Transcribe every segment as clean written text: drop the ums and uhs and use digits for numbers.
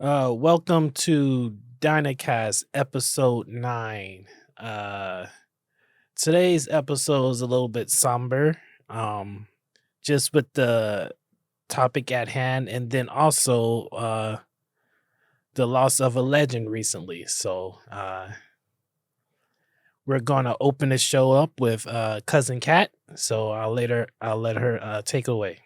Welcome to DYNAcast episode 9. Uh, Today's episode is a little bit somber, um, just with the topic at hand, and then also the loss of a legend recently. So we're gonna open the show up with cousin Kat. So I'll let her take away.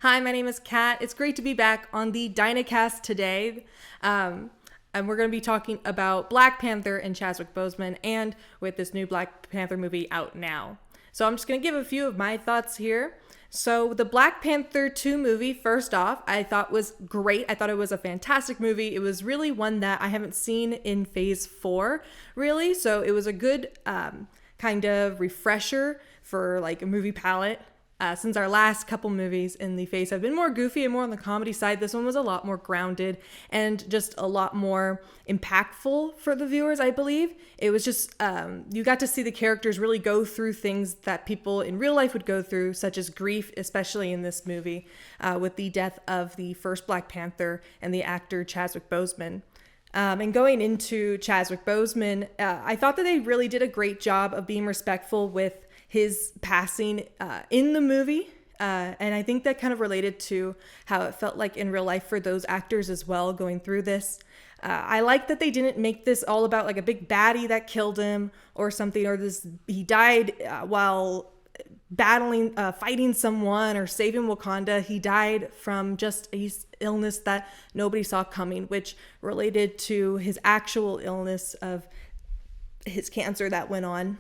Hi, my name is Kat. It's great to be back on the DYNAcast today. And we're going to be talking about Black Panther and Chadwick Boseman, and with this new Black Panther movie out now. So I'm just going to give a few of my thoughts here. So the Black Panther 2 movie, first off, I thought was great. I thought it was a fantastic movie. It was really one that I haven't seen in phase 4, really. So it was a good kind of refresher for like a movie palette. Since our last couple movies in the phase have been more goofy and more on the comedy side, this one was a lot more grounded and just a lot more impactful for the viewers, I believe. It was just, you got to see the characters really go through things that people in real life would go through, such as grief, especially in this movie, with the death of the first Black Panther and the actor Chadwick Boseman. And going into Chadwick Boseman, I thought that they really did a great job of being respectful with his passing in the movie. And I think that kind of related to how it felt like in real life for those actors as well going through this. I like that they didn't make this all about like a big baddie that killed him or something, or he died while battling, fighting someone or saving Wakanda. He died from just a illness that nobody saw coming, which related to his actual illness of his cancer that went on.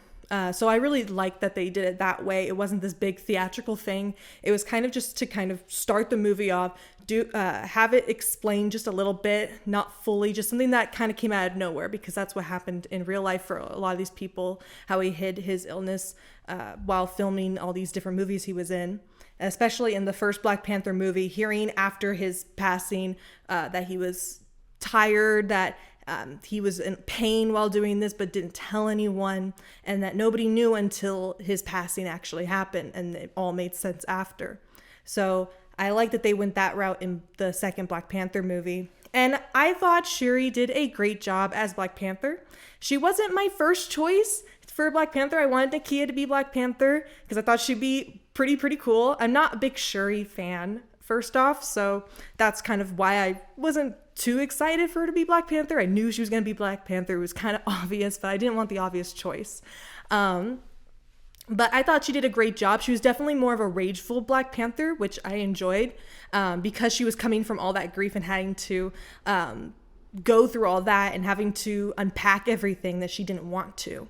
So I really liked that they did it that way. It wasn't this big theatrical thing. It was kind of just to kind of start the movie off, have it explained just a little bit, not fully, just something that kind of came out of nowhere, because that's what happened in real life for a lot of these people, how he hid his illness while filming all these different movies he was in. Especially in the first Black Panther movie, hearing after his passing that he was tired, that he was in pain while doing this but didn't tell anyone, and that nobody knew until his passing actually happened, and it all made sense after. So I like that they went that route in the second Black Panther movie. And I thought Shuri did a great job as Black Panther. She wasn't my first choice for Black Panther. I wanted Nakia to be Black Panther because I thought she'd be pretty cool. I'm not a big Shuri fan, first off, so that's kind of why I wasn't too excited for her to be Black Panther. I knew she was going to be Black Panther. It was kind of obvious, but I didn't want the obvious choice. But I thought she did a great job. She was definitely more of a rageful Black Panther, which I enjoyed, because she was coming from all that grief and having to go through all that and having to unpack everything that she didn't want to.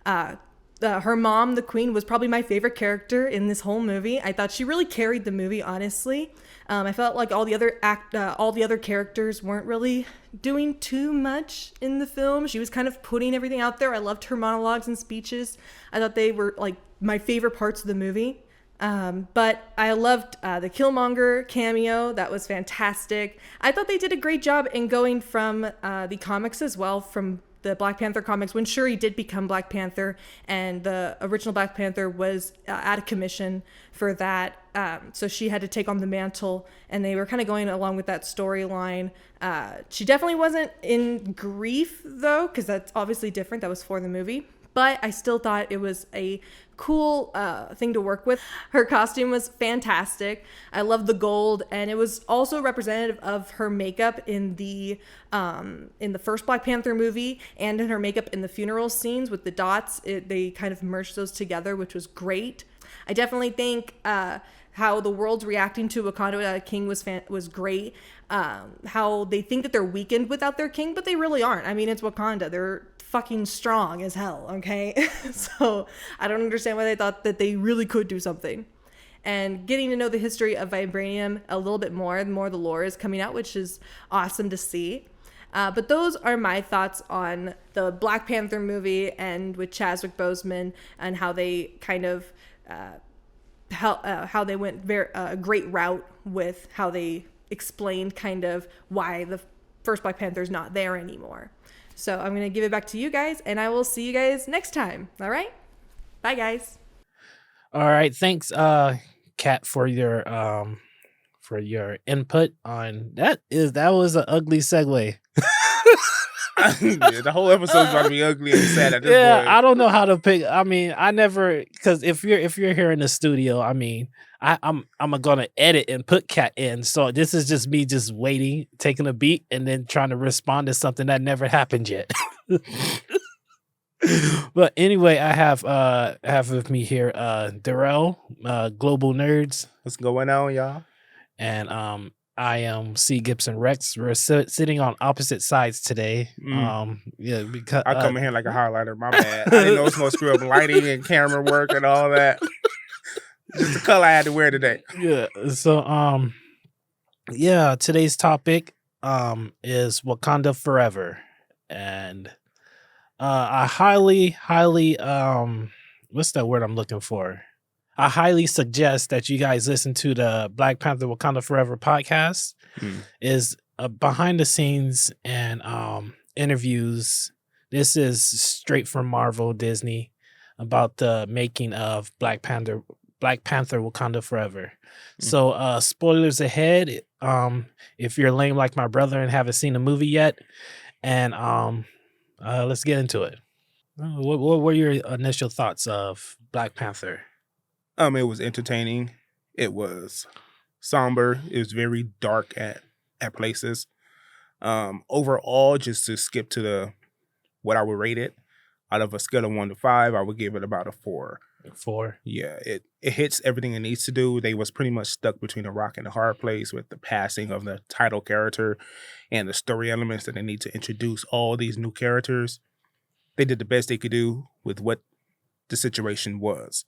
Her mom, the queen, was probably my favorite character in this whole movie. I thought she really carried the movie, honestly. I felt like all the other characters weren't really doing too much in the film. She was kind of putting everything out there. I loved her monologues and speeches. I thought they were like my favorite parts of the movie. But I loved the Killmonger cameo. That was fantastic. I thought they did a great job in going from the comics as well, from the Black Panther comics, when Shuri did become Black Panther and the original Black Panther was out of commission for that. So she had to take on the mantle, and they were kind of going along with that storyline. She definitely wasn't in grief, though, because that's obviously different. That was for the movie. But I still thought it was a cool thing to work with. Her costume was fantastic. I loved the gold, and it was also representative of her makeup in the first Black Panther movie, and in her makeup in the funeral scenes with the dots. They kind of merged those together, which was great. I definitely think how the world's reacting to Wakanda without a king was great. How they think that they're weakened without their king, but they really aren't. I mean, it's Wakanda. They're fucking strong as hell, okay? So I don't understand why they thought that they really could do something. And getting to know the history of vibranium a little bit more, the more the lore is coming out, which is awesome to see. But those are my thoughts on the Black Panther movie and with Chadwick Boseman, and how they kind of how they went a great route with how they explained kind of why the first Black Panther is not there anymore. So I'm going to give it back to you guys, and I will see you guys next time. All right? Bye, guys. All right, thanks, Kat, for for your input on that. That was an ugly segue. Yeah, the whole episode's about to be ugly and sad at this point. I don't know how to pick. I mean, I never, because if you're here in the studio, I mean, I'm gonna edit and put Cat in. So this is just me just waiting, taking a beat, and then trying to respond to something that never happened yet. But anyway, I have with me here Darrell, Global Nerds. What's going on, y'all? And I am C. Gibson Rex. We're sitting on opposite sides today. Yeah, because I come in here like a highlighter. My bad. I didn't know it's gonna screw up lighting and camera work and all that. Just the color I had to wear today. Yeah. So yeah, today's topic is Wakanda Forever. And I highly what's that word I'm looking for? I highly suggest that you guys listen to the Black Panther Wakanda Forever podcast. Is behind the scenes and interviews. This is straight from Marvel Disney about the making of Black Panther Wakanda Forever. So spoilers ahead if you're lame like my brother and haven't seen the movie yet. And let's get into it. What were your initial thoughts of Black Panther? It was entertaining. It was somber. It was very dark at places. Overall, just to skip to what I would rate it, out of a scale of 1 to 5, I would give it about a 4. 4. Yeah, it hits everything it needs to do. They was pretty much stuck between a rock and a hard place with the passing of the title character and the story elements that they need to introduce all these new characters. They did the best they could do with what the situation was.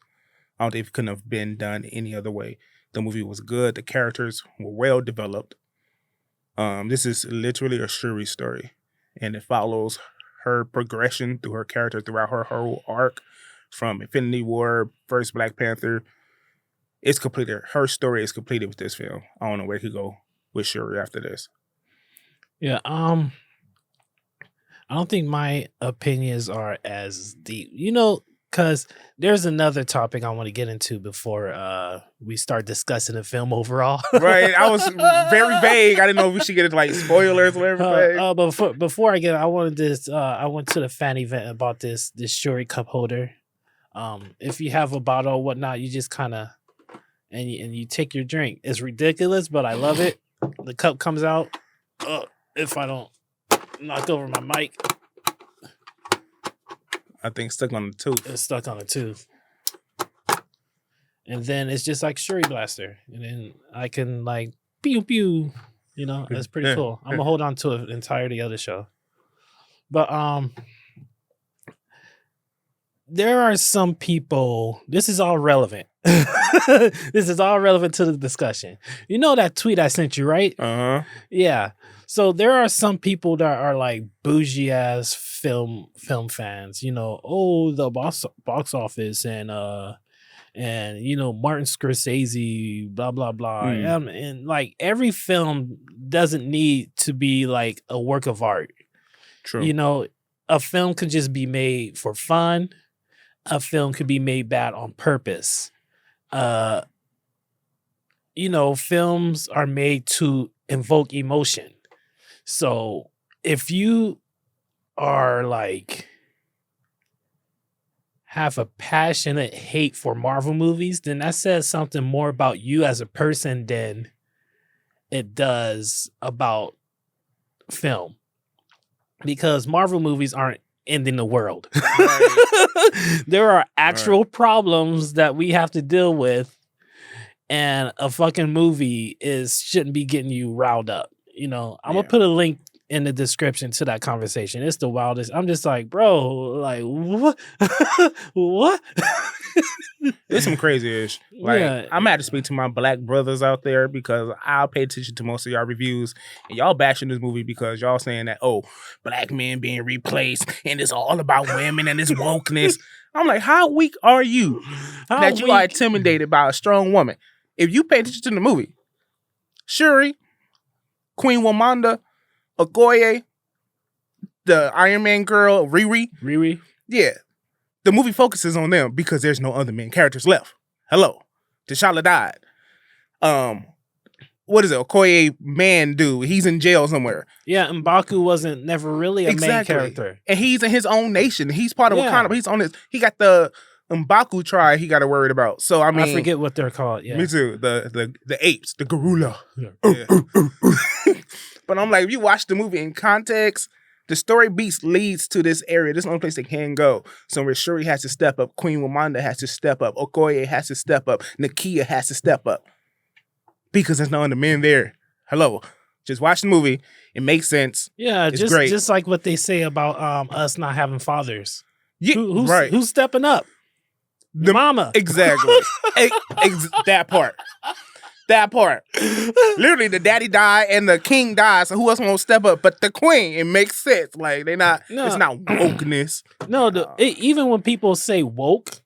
I don't think it couldn't have been done any other way. The movie was good. The characters were well developed. This is literally a Shuri story, and it follows her progression through her character throughout her whole arc from Infinity War, first Black Panther. It's completed. Her story is completed with this film. I don't know where it could go with Shuri after this. Yeah, I don't think my opinions are as deep. Because there's another topic I want to get into before we start discussing the film overall. Right. I was very vague. I didn't know if we should get into like spoilers or everything. But before I get it, I wanted this. I went to the fan event and bought this Shuri cup holder. If you have a bottle or whatnot, you just kind of and you take your drink. It's ridiculous, but I love it. The cup comes out. If I don't knock over my mic. I think stuck on the tooth. It's stuck on the tooth. And then it's just like Shuri Blaster. And then I can like pew pew. That's pretty cool. I'm gonna hold on to it the entirety of the show. But there are some people, this is all relevant. This is all relevant to the discussion. You know that tweet I sent you, right? Uh-huh. Yeah. So there are some people that are like bougie ass film fans, the box office and Martin Scorsese, blah blah blah. And like every film doesn't need to be like a work of art. True. A film could just be made for fun. A film could be made bad on purpose. Films are made to invoke emotion. So if you are like have a passionate hate for Marvel movies, then that says something more about you as a person than it does about film. Because Marvel movies aren't ending the world. Right. There are actual problems that we have to deal with, and a fucking movie shouldn't be getting you riled up. I'm gonna put a link in the description to that conversation. It's the wildest. I'm just like, bro, like what? What? It's some crazy ish. Like, I'm gonna have to speak to my black brothers out there because I'll pay attention to most of y'all reviews and y'all bashing this movie because y'all saying that, black men being replaced and it's all about women and this wokeness. I'm like, how weak are you that you are intimidated by a strong woman? If you pay attention to the movie, Shuri, Queen Wamanda, Okoye, the Iron Man girl, Riri. Yeah. The movie focuses on them because there's no other main characters left. Hello. T'Challa died. what is it? Okoye man dude. He's in jail somewhere. Yeah, M'Baku wasn't never really a main character. And he's in his own nation. He's part of Yeah. Wakanda, but he's on his. He got the M'Baku tribe he got to worry about. So I mean, I forget what they're called. Yeah, me too. The apes, the gorilla. Yeah. But I'm like, if you watch the movie in context, the story beats leads to this area. This is the only place they can go. So where Shuri has to step up, Queen Wamanda has to step up, Okoye has to step up, Nakia has to step up. Because there's no other men there. Hello. Just watch the movie. It makes sense. Yeah, it's just great. Just like what they say about us not having fathers. Yeah, Who's stepping up? The mama. Exactly. That part. That part. Literally, the daddy died and the king died. So who else won't step up? But the queen. It makes sense. Like it's not wokeness. No, even when people say woke,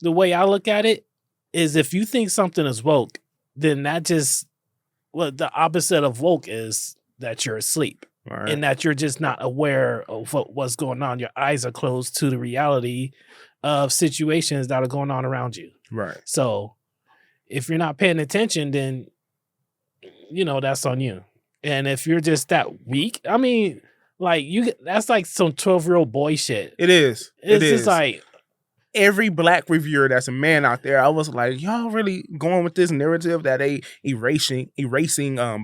the way I look at it is if you think something is woke, then that just the opposite of woke is that you're asleep. Right. And that you're just not aware of what's going on. Your eyes are closed to the reality of situations that are going on around you. Right. So if you're not paying attention, then, that's on you. And if you're just that weak, I mean, like that's like some 12-year-old boy shit. It is. It's just like every black reviewer that's a man out there, I was like, y'all really going with this narrative that they erasing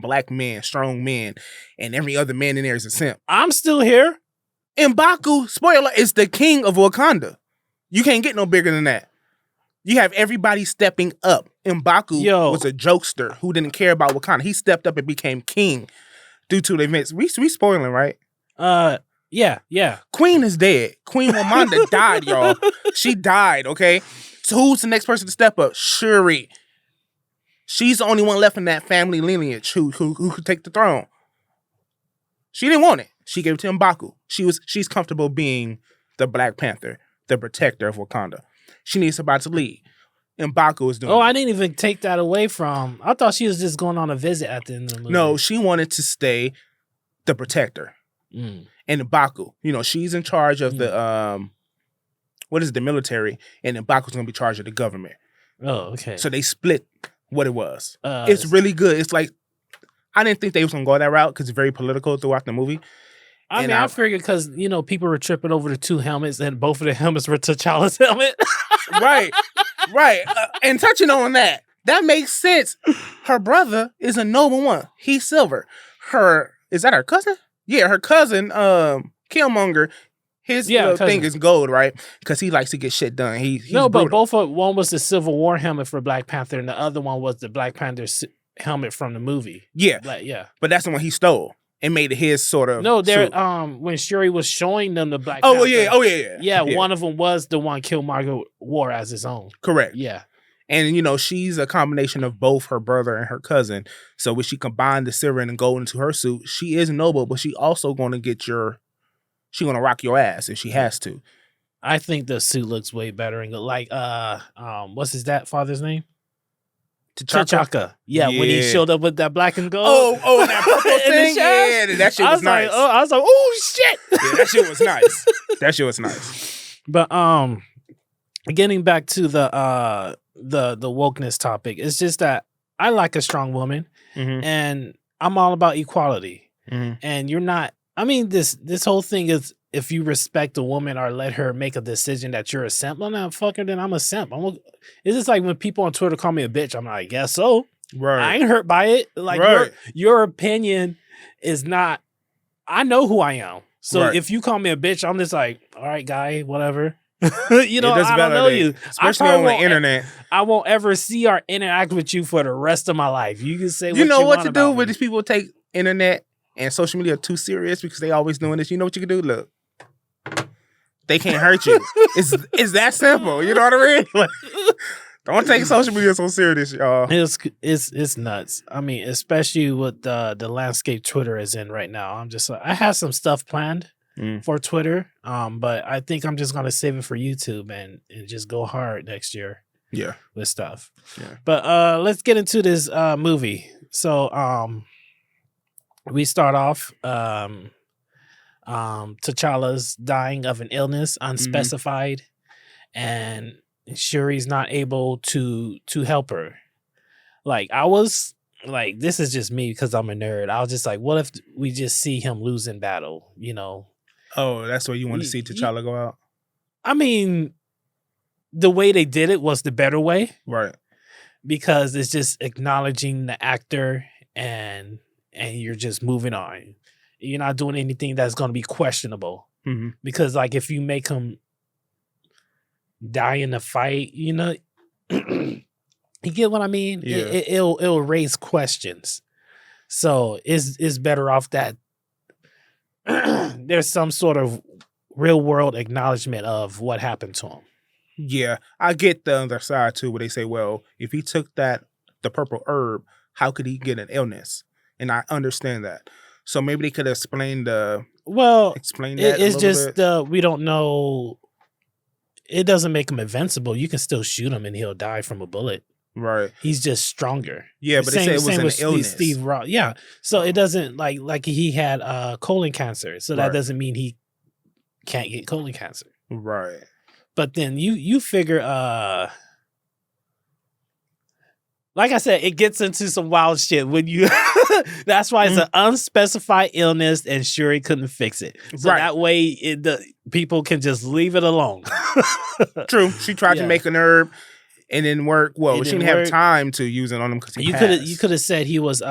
black men, strong men, and every other man in there is a simp. I'm still here. M'Baku, spoiler, is the king of Wakanda. You can't get no bigger than that. You have everybody stepping up. M'Baku was a jokester who didn't care about Wakanda. He stepped up and became king due to the events. We spoiling, right? Yeah. Queen is dead. Queen Wamanda died, y'all. She died, okay? So who's the next person to step up? Shuri. She's the only one left in that family lineage who could take the throne. She didn't want it. She gave it to M'Baku. She's comfortable being the Black Panther, the protector of Wakanda. She needs somebody to lead. M'Baku is doing it. I didn't even take that away from. I thought she was just going on a visit at the end of the movie. No, she wanted to stay the protector. And M'Baku, she's in charge of the the military, and M'Baku's gonna be in charge of the government. Oh, okay. So they split what it was. It's really good. It's like I didn't think they was gonna go that route because it's very political throughout the movie. I figured because people were tripping over the two helmets, and both of the helmets were T'Challa's helmet. Right. And touching on that makes sense. Her brother is a noble one. He's silver. Is that her cousin? Yeah, her cousin, Killmonger, his thing is gold, right? Because he likes to get shit done. He's but brutal. one was the Civil War helmet for Black Panther, and the other one was the Black Panther helmet from the movie. Yeah, but that's the one he stole and made it his sort of. No, there. suit. When Shuri was showing them the Black Panther. Yeah. One of them was the one Killmonger wore as his own. Correct. Yeah. And, she's a combination of both her brother and her cousin. So when she combined the silver and the gold into her suit, she is noble, but she also going to she's going to rock your ass if she has to. I think the suit looks way better. And what's his father's name? T'Chaka. Yeah, when he showed up with that black and gold. Oh, that purple thing? Yeah, that shit was nice. I was like, oh, shit. Yeah, that shit was nice. But getting back to the wokeness topic, it's just that I like a strong woman, and I'm all about equality. And you're not. I mean, this whole thing is if you respect a woman or let her make a decision that you're a simp. I'm not fucking. Then I'm a simp. It's just like when people on Twitter call me a bitch. I'm like, I guess so. Right. I ain't hurt by it. Like your opinion is not. I know who I am. So if you call me a bitch, I'm just like, all right, guy, whatever. I don't know you. Especially on the internet. I won't ever see or interact with you for the rest of my life. You can say you know what to do when when these people take internet and social media too serious because they always doing this. You know what you can do? Look. They can't hurt you. It's that simple. You know what I mean? Like, don't take social media so serious, y'all. It's nuts. I mean, especially with the landscape Twitter is in right now. I'm just like, I have some stuff planned for Twitter, but I think I'm just gonna save it for YouTube and just go hard next year. Yeah, with stuff. Yeah, but let's get into this movie. So we start off. T'Challa's dying of an illness, unspecified, and Shuri's not able to help her. Like I was like this is just me because I'm a nerd. I was just like, what if we just see him lose in battle? You know, Oh, that's where you want to see T'Challa go out? I mean, the way they did it was the better way. Right. Because it's just acknowledging the actor and you're just moving on. You're not doing anything that's going to be questionable. Mm-hmm. Because like if you make him die in the fight, you know, you get what I mean? Yeah. It'll raise questions. So it's better off that there's some sort of real world acknowledgement of what happened to him. Yeah, I get the other side too, where they say, well, if he took the purple herb, how could he get an illness? And I understand that. So maybe they could explain that. It's just we don't know. It doesn't make him invincible. You can still shoot him and he'll die from a bullet. Right. He's just stronger. Yeah, but they say it was an illness. Steve Ross. Yeah. So it doesn't like he had colon cancer. So that doesn't mean he can't get colon cancer. Right. But then you figure like I said, it gets into some wild shit when you that's why it's an unspecified illness and Shuri couldn't fix it. So that way the people can just leave it alone. True. She tried to make an herb and didn't work. Well, she didn't have time to use it on him because you could have said he was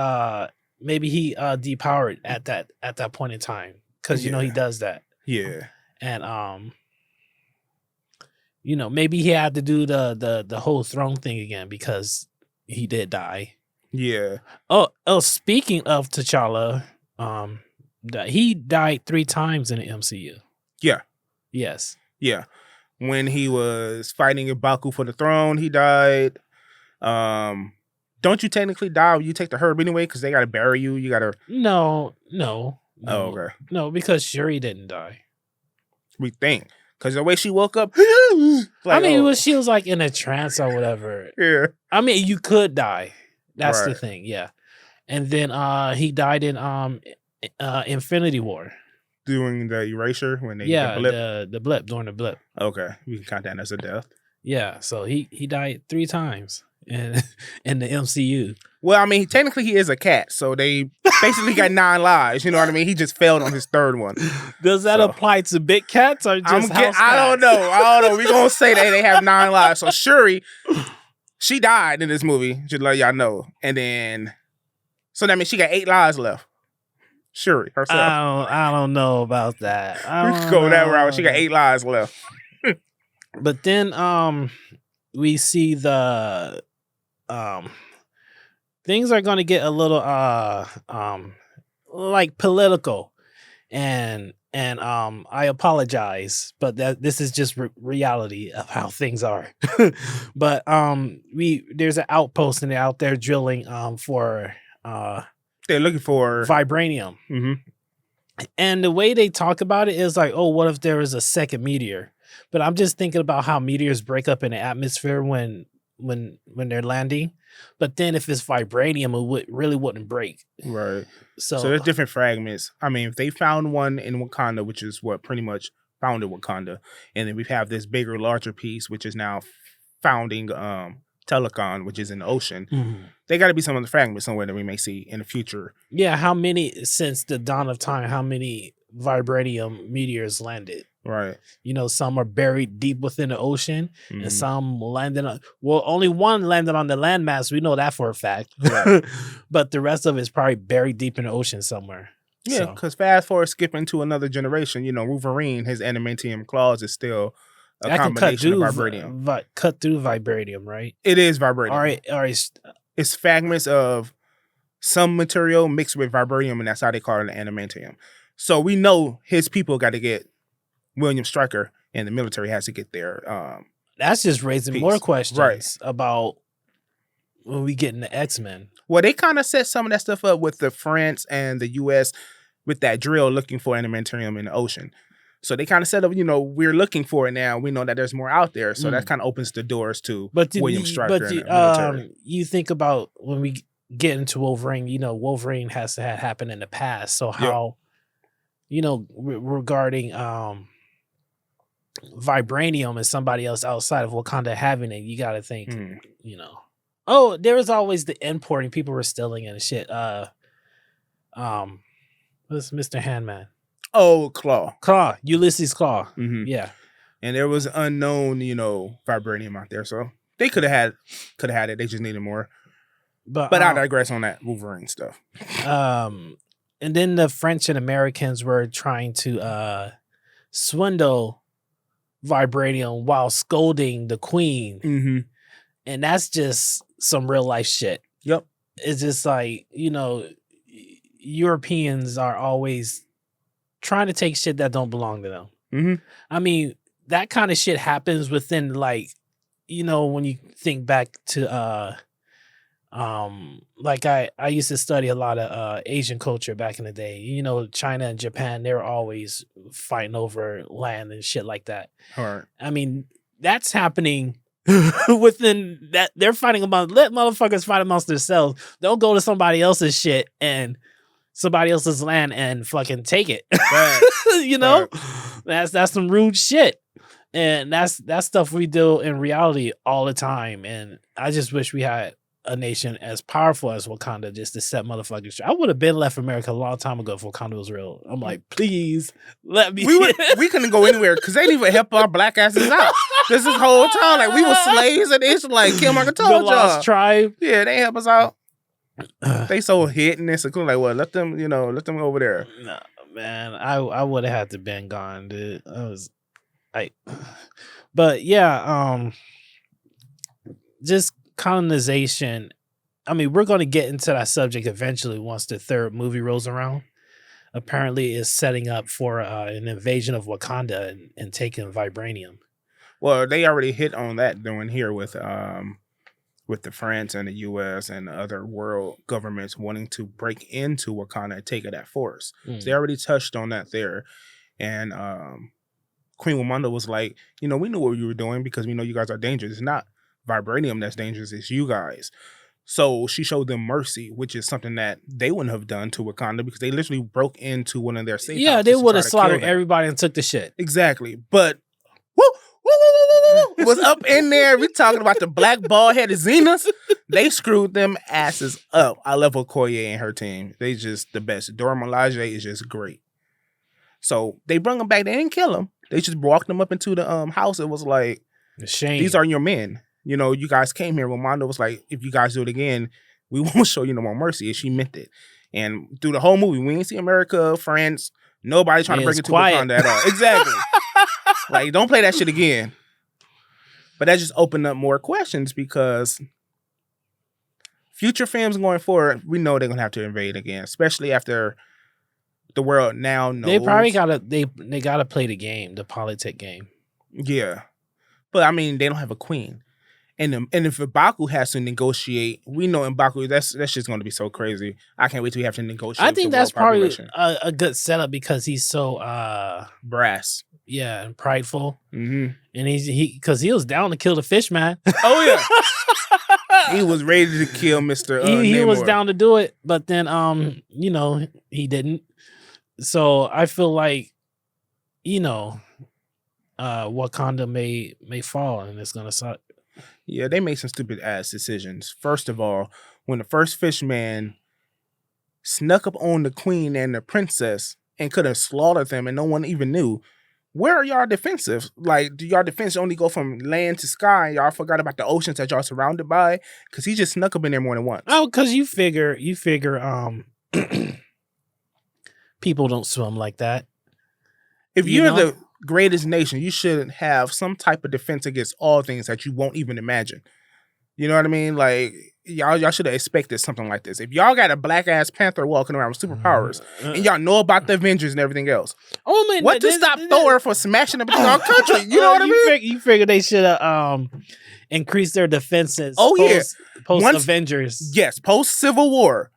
maybe he depowered at that point in time. Because you know he does that. Yeah. And you know, maybe he had to do the whole throne thing again because he did die. Yeah. Oh, speaking of T'Challa, he died 3 times in the MCU. Yeah. Yes. Yeah. When he was fighting M'Baku for the throne, he died. Don't you technically die when you take the herb anyway? Because they got to bury you. You got to. No. Oh, okay. No, because Shuri didn't die. We think. Because the way she woke up. Like, she was like in a trance or whatever. Yeah. I mean, you could die. That's the thing. Yeah. And then he died in Infinity War. Doing the erasure when they the blip? The blip, during the blip. Okay. We can count that as a death. Yeah. So he died 3 times in the MCU. Well, I mean, technically he is a cat, so they basically got 9 lives. You know what I mean? He just failed on his 3rd one. Does that apply to big cats or just house cats? I don't know. We're going to say that they have 9 lives. So Shuri, she died in this movie, just to let y'all know. And then, so that means she got 8 lives left. Shuri herself. I don't know about that. We could go that route. She got 8 lives left. But then we see the things are going to get a little like political, and I apologize, but this is just reality of how things are. But there's an outpost and they're out there drilling for they're looking for vibranium. Mm-hmm. And the way they talk about it is like, oh, what if there was a second meteor? But I'm just thinking about how meteors break up in the atmosphere when they're landing. But then if it's vibranium, it really wouldn't break. Right. So there's different fragments. I mean, if they found one in Wakanda, which is what pretty much founded Wakanda, and then we have this bigger, larger piece, which is now founding Telecon, which is in the ocean. Mm-hmm. They got to be some of the fragments somewhere that we may see in the future. Yeah, how many, since the dawn of time, how many vibranium meteors landed? Right. You know, some are buried deep within the ocean, and some landed on. Well, only one landed on the landmass. We know that for a fact. Right. But the rest of it is probably buried deep in the ocean somewhere. Yeah, because fast forward, skipping to another generation, you know, Wolverine, his adamantium claws is still a combination of vibranium. Cut through vibranium, right? It is vibranium. All right. It's fragments of some material mixed with vibranium, and that's how they call it an adamantium. So we know his people got to get William Stryker, and the military has to get their that's just raising more questions about when we get into X-Men. Well, they kind of set some of that stuff up with the France and the U.S. with that drill looking for adamantium in the ocean. So they kind of set up, you know, we're looking for it now. We know that there's more out there. So that kind of opens the doors to William Stryker and the military. You think about when we get into Wolverine, you know, Wolverine has to have happened in the past. So how, you know, regarding vibranium and somebody else outside of Wakanda having it, you got to think, you know. Oh, there was always the importing. People were stealing it and shit. What's Mr. Handman? Oh, Claw. Claw, Ulysses Claw. Mhm. Yeah. And there was unknown, vibranium out there, so they could have had it. They just needed more. But I digress on that Wolverine stuff. And then the French and Americans were trying to swindle vibranium while scolding the Queen, Mm-hmm. and that's just some real life shit. Yep. It's just like, Europeans are always trying to take shit that don't belong to them. Mm-hmm. I mean, that kind of shit happens within, like, when you think back to like I used to study a lot of Asian culture back in the day. China and Japan, they were always fighting over land and shit like that. All right. I mean, that's happening within that. They're fighting let motherfuckers fight amongst themselves. Don't go to somebody else's shit and somebody else's land and fucking take it. Right. Right. That's some rude shit. And that's stuff we do in reality all the time. And I just wish we had a nation as powerful as Wakanda just to set motherfuckers straight. I would have been left America a long time ago if Wakanda was real. I'm like, please let me. We couldn't go anywhere because they didn't even help our black asses out. This whole time, like we were slaves and it's like Kim I told y'all. The lost tribe. Yeah, they help us out. They so hidden and secluded. Like, well, let them go over there. No, man, I would have had to been gone, dude. But yeah, just colonization. I mean, we're going to get into that subject eventually once the third movie rolls around. Apparently, is setting up for an invasion of Wakanda and taking vibranium. Well, they already hit on that doing here with the France and the U.S. and other world governments wanting to break into Wakanda and take it at force. So they already touched on that there. And Queen Wakanda was like, we knew what you were doing because we know you guys are dangerous. It's not vibranium that's dangerous, it's you guys. So she showed them mercy, which is something that they wouldn't have done to Wakanda because they literally broke into one of their safe houses. Yeah, they would have slaughtered everybody and took the shit. Exactly. But was up in there. We talking about the black bald-headed Xenas. They screwed them asses up. I love Okoye and her team. They just the best. Dora Milaje is just great. So they brought them back. They didn't kill them. They just walked them up into the house. It was like, shame. These are your men. You guys came here. Wanda was like, if you guys do it again, we won't show you no more mercy. And she meant it. And through the whole movie, we didn't see America, France, nobody trying to break into Wakanda at all. Exactly. Like, don't play that shit again. But that just opened up more questions because future films going forward, we know they're going to have to invade again, especially after the world now knows. They probably they gotta play the game, the politic game. Yeah. But I mean, they don't have a queen. And if M'Baku has to negotiate, we know M'Baku, that's just going to be so crazy. I can't wait till we have to negotiate. I think that's probably a good setup because he's so brass. Yeah, and prideful. Mm-hmm. And because he was down to kill the fish man. Oh yeah. He was ready to kill Mr. He was down to do it, but then he didn't. So I feel like Wakanda may fall and it's gonna suck. Yeah, they made some stupid ass decisions. First of all, when the first fish man snuck up on the queen and the princess and could have slaughtered them and no one even knew, where are y'all defensive? Like, do y'all defense only go from land to sky? Y'all forgot about the oceans that y'all surrounded by? Because he just snuck up in there more than once. Oh, because you figure people don't swim like that. If you're the greatest nation, you should have some type of defense against all things that you won't even imagine. You know what I mean? Like, y'all should have expected something like this. If y'all got a black ass Panther walking around with superpowers, and y'all know about the Avengers and everything else, what to stop Thor from smashing up into our country? You know what I mean? You figure they should have increased their defenses. Post Avengers. Yes, post Civil War.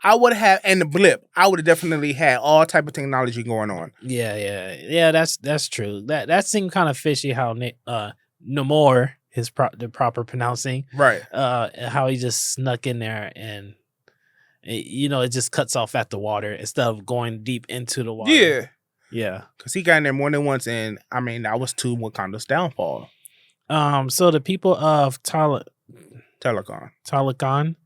I would have, and the blip, I would have definitely had all type of technology going on. Yeah. That's true. That seemed kind of fishy how Namor, the proper pronouncing, right? How he just snuck in there and it just cuts off at the water instead of going deep into the water. Yeah. Because he got in there more than once, and I mean that was to Wakanda's downfall. So the people of Telecon.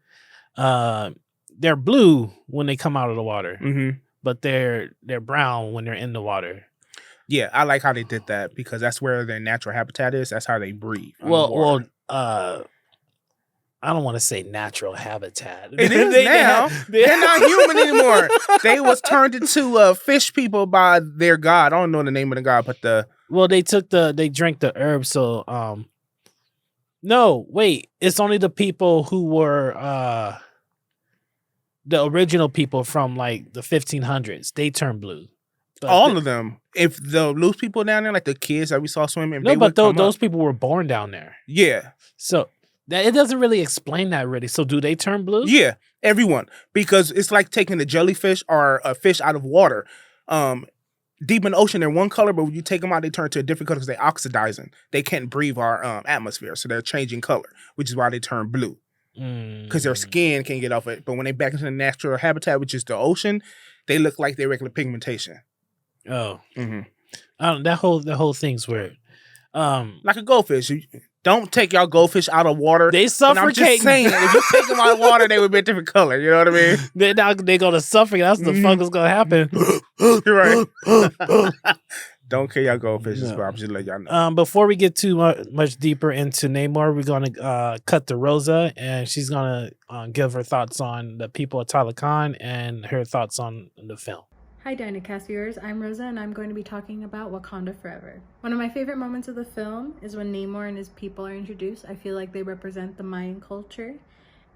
They're blue when they come out of the water, Mm-hmm. but they're brown when they're in the water. Yeah, I like how they did that because that's where their natural habitat is. That's how they breathe. Well, I don't want to say natural habitat. It is now. They're not human anymore. They was turned into fish people by their god. I don't know the name of the god, but they drank the herb. So no, wait, it's only the people who were the original people from like the 1500s. They turned blue. But all of them. If the loose people down there, like the kids that we saw swimming, no, but those people were born down there. Yeah. So it doesn't really explain that really. So do they turn blue? Yeah, everyone. Because it's like taking a jellyfish or a fish out of water. Deep in the ocean, they're one color, but when you take them out, they turn to a different color because they're oxidizing. They can't breathe our atmosphere, so they're changing color, which is why they turn blue. Because their skin can't get off it. But when they back into the natural habitat, which is the ocean, they look like their regular pigmentation. Oh. Mm-hmm. That whole thing's weird. Like a goldfish. Don't take y'all goldfish out of water. They suffocate. I'm just saying, if you take them out of water, they would be a different color. You know what I mean? They're going to suffocate. That's the fuck is going to happen. You're right. Don't kill y'all goldfishes, but I'm just letting y'all know. Before we get too much deeper into Namor, we're going to cut to Rosa, and she's going to give her thoughts on the people at Telecon and her thoughts on the film. Hi DynaCast viewers, I'm Rosa and I'm going to be talking about Wakanda Forever. One of my favorite moments of the film is when Namor and his people are introduced. I feel like they represent the Mayan culture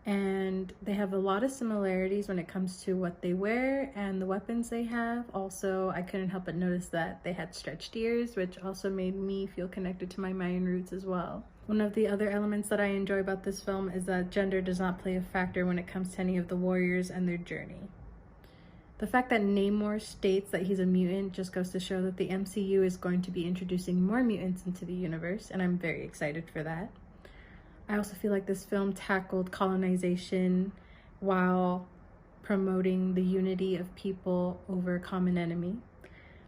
and they have a lot of similarities when it comes to what they wear and the weapons they have. Also, I couldn't help but notice that they had stretched ears, which also made me feel connected to my Mayan roots as well. One of the other elements that I enjoy about this film is that gender does not play a factor when it comes to any of the warriors and their journey. The fact that Namor states that he's a mutant just goes to show that the MCU is going to be introducing more mutants into the universe, and I'm very excited for that. I also feel like this film tackled colonization while promoting the unity of people over a common enemy.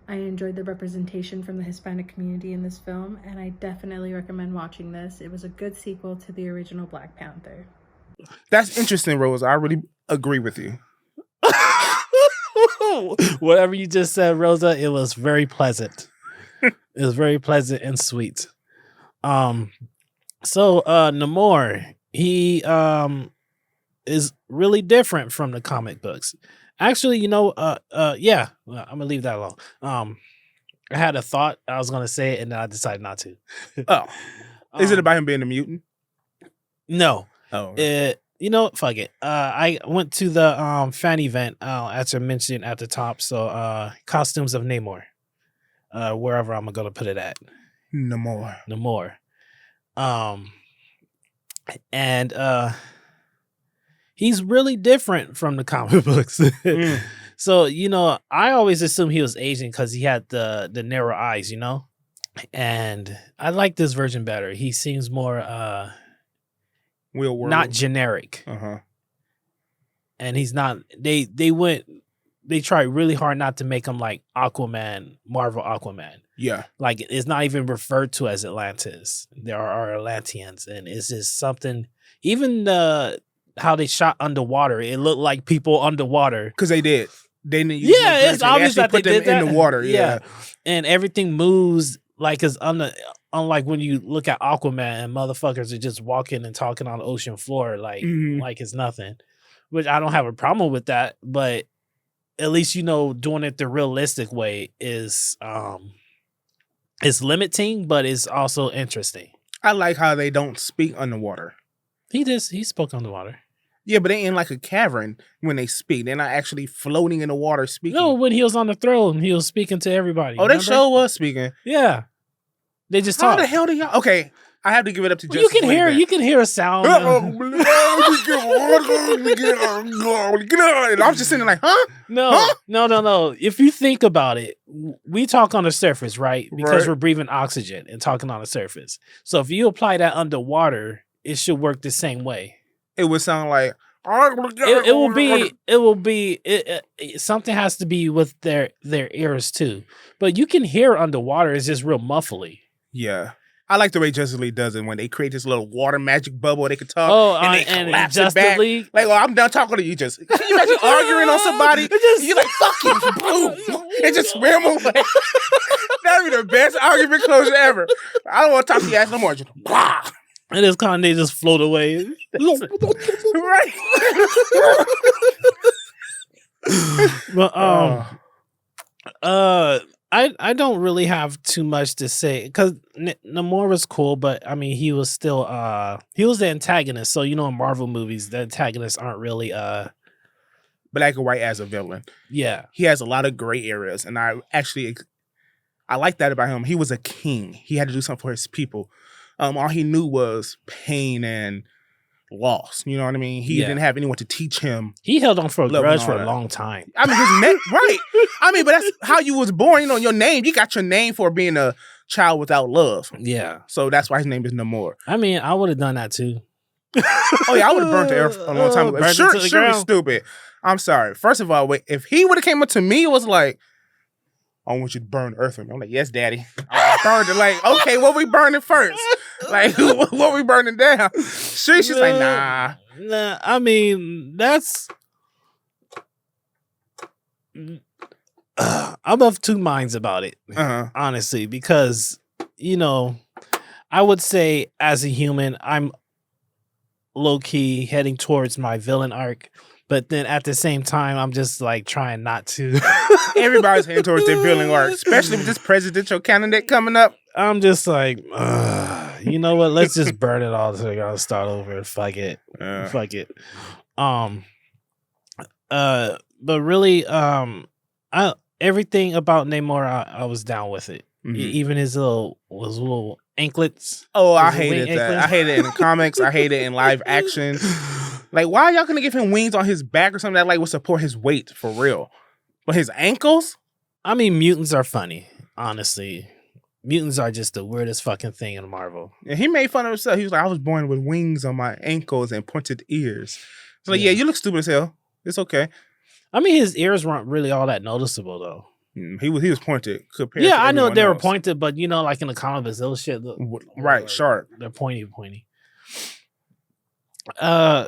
I enjoyed the representation from the Hispanic community in this film, and I definitely recommend watching this. It was a good sequel to the original Black Panther. That's interesting, Rose. I really agree with you. Whatever you just said, Rosa, it was very pleasant. It was very pleasant and sweet. So Namor, he is really different from the comic books. Actually, yeah, I'm gonna leave that alone. I had a thought I was gonna say it, and then I decided not to. Oh, is it about him being a mutant? No. Oh, fuck it. I went to the fan event as I mentioned at the top. So costumes of Namor. Wherever I'm gonna put it at. Namor. And he's really different from the comic books. So, I always assumed he was Asian because he had the narrow eyes, And I like this version better. He seems more not generic. And he's not they tried really hard not to make him like Aquaman, Marvel Aquaman. Yeah. Like it's not even referred to as Atlantis. There are Atlanteans, and it's just something, even how they shot underwater, it looked like people underwater. Because they did. They didn't use it's obvious that they did that in the water. Yeah. And everything moves like it's unlike when you look at Aquaman and motherfuckers are just walking and talking on the ocean floor like it's nothing. Which I don't have a problem with that, but at least doing it the realistic way is limiting, but it's also interesting. I like how they don't speak underwater. He spoke underwater. Yeah, but they in like a cavern when they speak. They're not actually floating in the water speaking. No, when he was on the throne, he was speaking to everybody. Oh, they sure was speaking. Yeah. They just How talk. the hell do y'all? Okay, I have to give it up to You can hear a sound. And I'm just sitting like, huh? No. If you think about it, we talk on the surface, right? Because we're breathing oxygen and talking on the surface. So if you apply that underwater, it should work the same way. It would sound like it will be something has to be with their ears too. But you can hear underwater. It's just real muffly. Yeah. I like the way Justice League does it when they create this little water magic bubble they can talk and they and collapse Justice it back. League? Like, oh, I'm done talking to you. Just can you imagine arguing on somebody? You're like, fuck you, boom, and just swim away. That'd be the best argument closure ever. I don't want to talk to your ass no more. Just blah. And this kind they just float away. Right. But I don't really have too much to say because Namor was cool, but I mean he was still he was the antagonist. So in Marvel movies, the antagonists aren't really black and white as a villain. Yeah. He has a lot of gray areas, and I like that about him. He was a king. He had to do something for his people. All he knew was pain and loss. You know what I mean? He didn't have anyone to teach him. He held on for a grudge for a long time. I mean, his name, right? I mean, but that's how you was born. Your name. You got your name for being a child without love. Yeah. So that's why his name is Namor. I mean, I would have done that too. Oh yeah, I would have burnt the earth a long time ago. Sure, it's stupid. I'm sorry. First of all, if he would have came up to me, it was like, I want you to burn the earth with me. I'm like, yes, daddy. I burned it. Like, okay, what we burning first? Like, what we burning down? She's like, nah. Nah, I mean, that's... I'm of two minds about it, honestly, because, I would say as a human, I'm low-key heading towards my villain arc. But then at the same time, I'm just like trying not to. Everybody's heading towards their villain arc, especially with this presidential candidate coming up. I'm just like, you know what? Let's just burn it all so we gotta start over. Fuck it. Fuck it. But really, everything about Namor, I was down with it. Mm-hmm. Even his little anklets. Oh, I hated that. Anklets. I hate it in the comics. I hate it in live action. Like, why are y'all gonna give him wings on his back or something that would support his weight for real? But his ankles? I mean, mutants are funny, honestly. Mutants are just the weirdest fucking thing in Marvel. And he made fun of himself. He was like, I was born with wings on my ankles and pointed ears. So like, yeah, you look stupid as hell. It's okay. I mean, his ears weren't really all that noticeable though. He was pointed compared. Yeah, I know they were pointed, but like in the comics, those shit look right, sharp. They're pointy.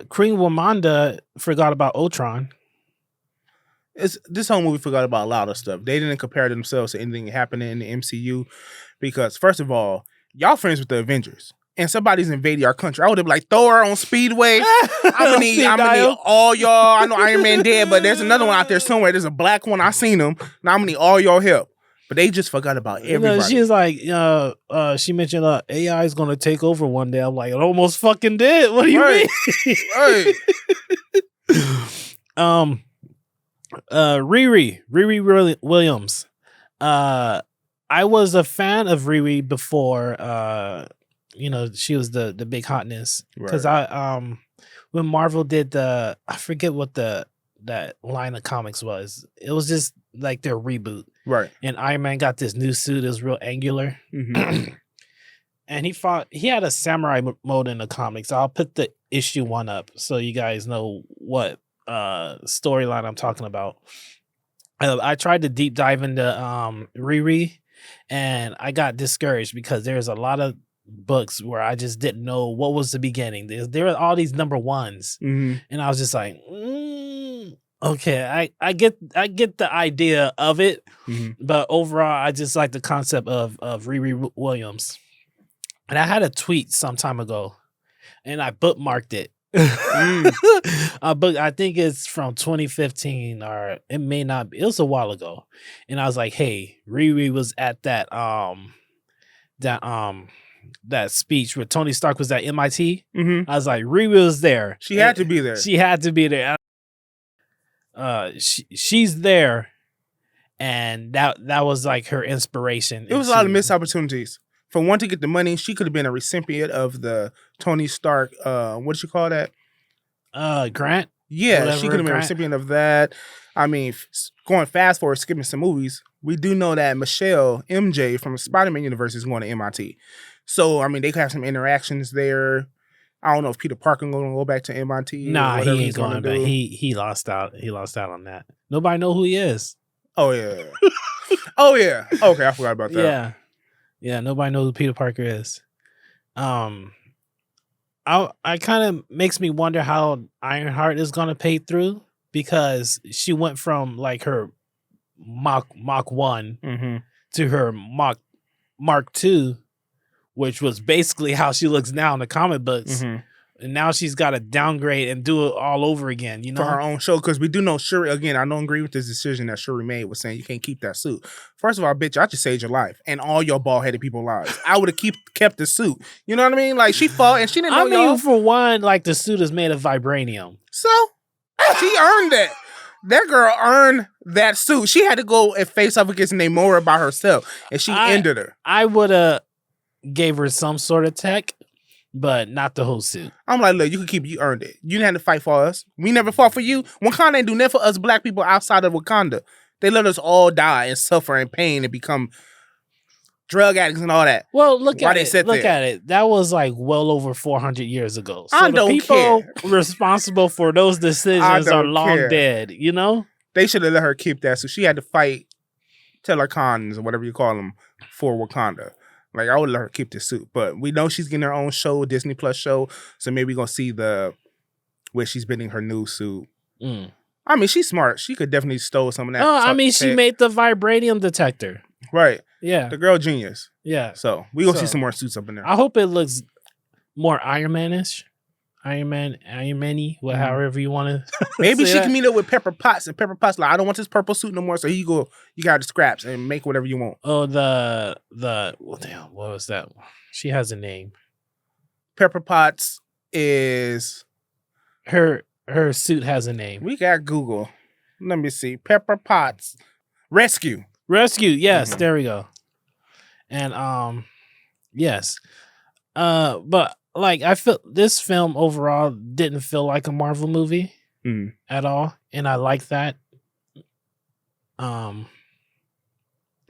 Queen Wakanda forgot about Ultron. This whole movie forgot about a lot of stuff. They didn't compare themselves to anything happening in the MCU because, first of all, y'all friends with the Avengers. And somebody's invading our country. I would have like Thor on Speedway. I'm gonna need all y'all. I know Iron Man dead, but there's another one out there somewhere. There's a black one. I seen him. Now I'm gonna need all y'all help. But they just forgot about everybody. She's like, she mentioned AI is gonna take over one day. I'm like, it almost fucking did. What do you mean? Right. Riri Williams. I was a fan of Riri before. She was the big hotness because when Marvel did I forget what that line of comics was. It was just like their reboot, right? And Iron Man got this new suit. It was real angular, and he had a samurai mode in the comics. I'll put the issue 1 up so you guys know what storyline I'm talking about. I tried to deep dive into Riri, and I got discouraged because there's a lot of books where I just didn't know what was the beginning. There were all these number ones, and I was just like, okay, I get the idea of it, but overall, I just like the concept of Riri Williams. And I had a tweet some time ago, and I bookmarked it. I think it's from 2015, or it may not be. It was a while ago, and I was like, "Hey, Riri was at that speech where Tony Stark was at MIT." I was like, "Riri was there. She had to be there. She had to be there. She's there." And that was like her inspiration. It was a lot of missed opportunities. For one, to get the money, she could have been a recipient of the Tony Stark, what did you call that? Grant? Yeah, whatever, she could have been a recipient of that. I mean, going fast forward, skipping some movies, we do know that Michelle, MJ, from the Spider-Man universe is going to MIT. So, I mean, they could have some interactions there. I don't know if Peter Parker going to go back to MIT. Nah, he ain't going back. He lost out. He lost out on that. Nobody know who he is. Oh, yeah. Oh, yeah. Okay, I forgot about that. Yeah, nobody knows who Peter Parker is. Um, I kind of makes me wonder how Ironheart is gonna pay through because she went from like her Mach 1 Mm-hmm. to her Mark 2, which was basically how she looks now in the comic books. Mm-hmm. And now she's got to downgrade and do it all over again, you know? For her own show, because we do know Shuri, again, I don't agree with this decision that Shuri made with saying you can't keep that suit. First of all, bitch, I just saved your life and all your bald-headed people's lives. I would have kept the suit. You know what I mean? Like, she fought and she didn't know y'all. For one, like, the suit is made of vibranium. So, she earned that. That girl earned that suit. She had to go and face off against Namora by herself, and she ended her. I would have gave her some sort of tech, but not the whole suit. I'm like, look, you earned it. You didn't have to fight for us. We never fought for you. Wakanda ain't do nothing for us black people outside of Wakanda. They let us all die and suffer and pain and become drug addicts and all that. Well, look at it. That was like well over 400 years ago. So I the don't people care. responsible for those decisions are long dead, you know? They should have let her keep that. So she had to fight Telecons or whatever you call them for Wakanda. Like, I would let her keep this suit. But we know she's getting her own show, Disney Plus show. So maybe we're going to see where she's been in her new suit. Mm. I mean, she's smart. She could definitely stole some of that. Oh, I mean, she made the vibranium detector. Right. Yeah. The girl genius. Yeah. So we're going to see some more suits up in there. I hope it looks more Iron Man-ish. Iron Man-y, however you want to. Maybe she can meet up with Pepper Potts, and Pepper Potts like, I don't want this purple suit no more. So you got the scraps and make whatever you want. Oh, well, damn, what was that? She has a name. Pepper Potts is her suit has a name. We got Google. Let me see. Pepper Potts Rescue. Yes, there we go. And yes, but. Like, I feel this film overall didn't feel like a Marvel movie at all. And I like that.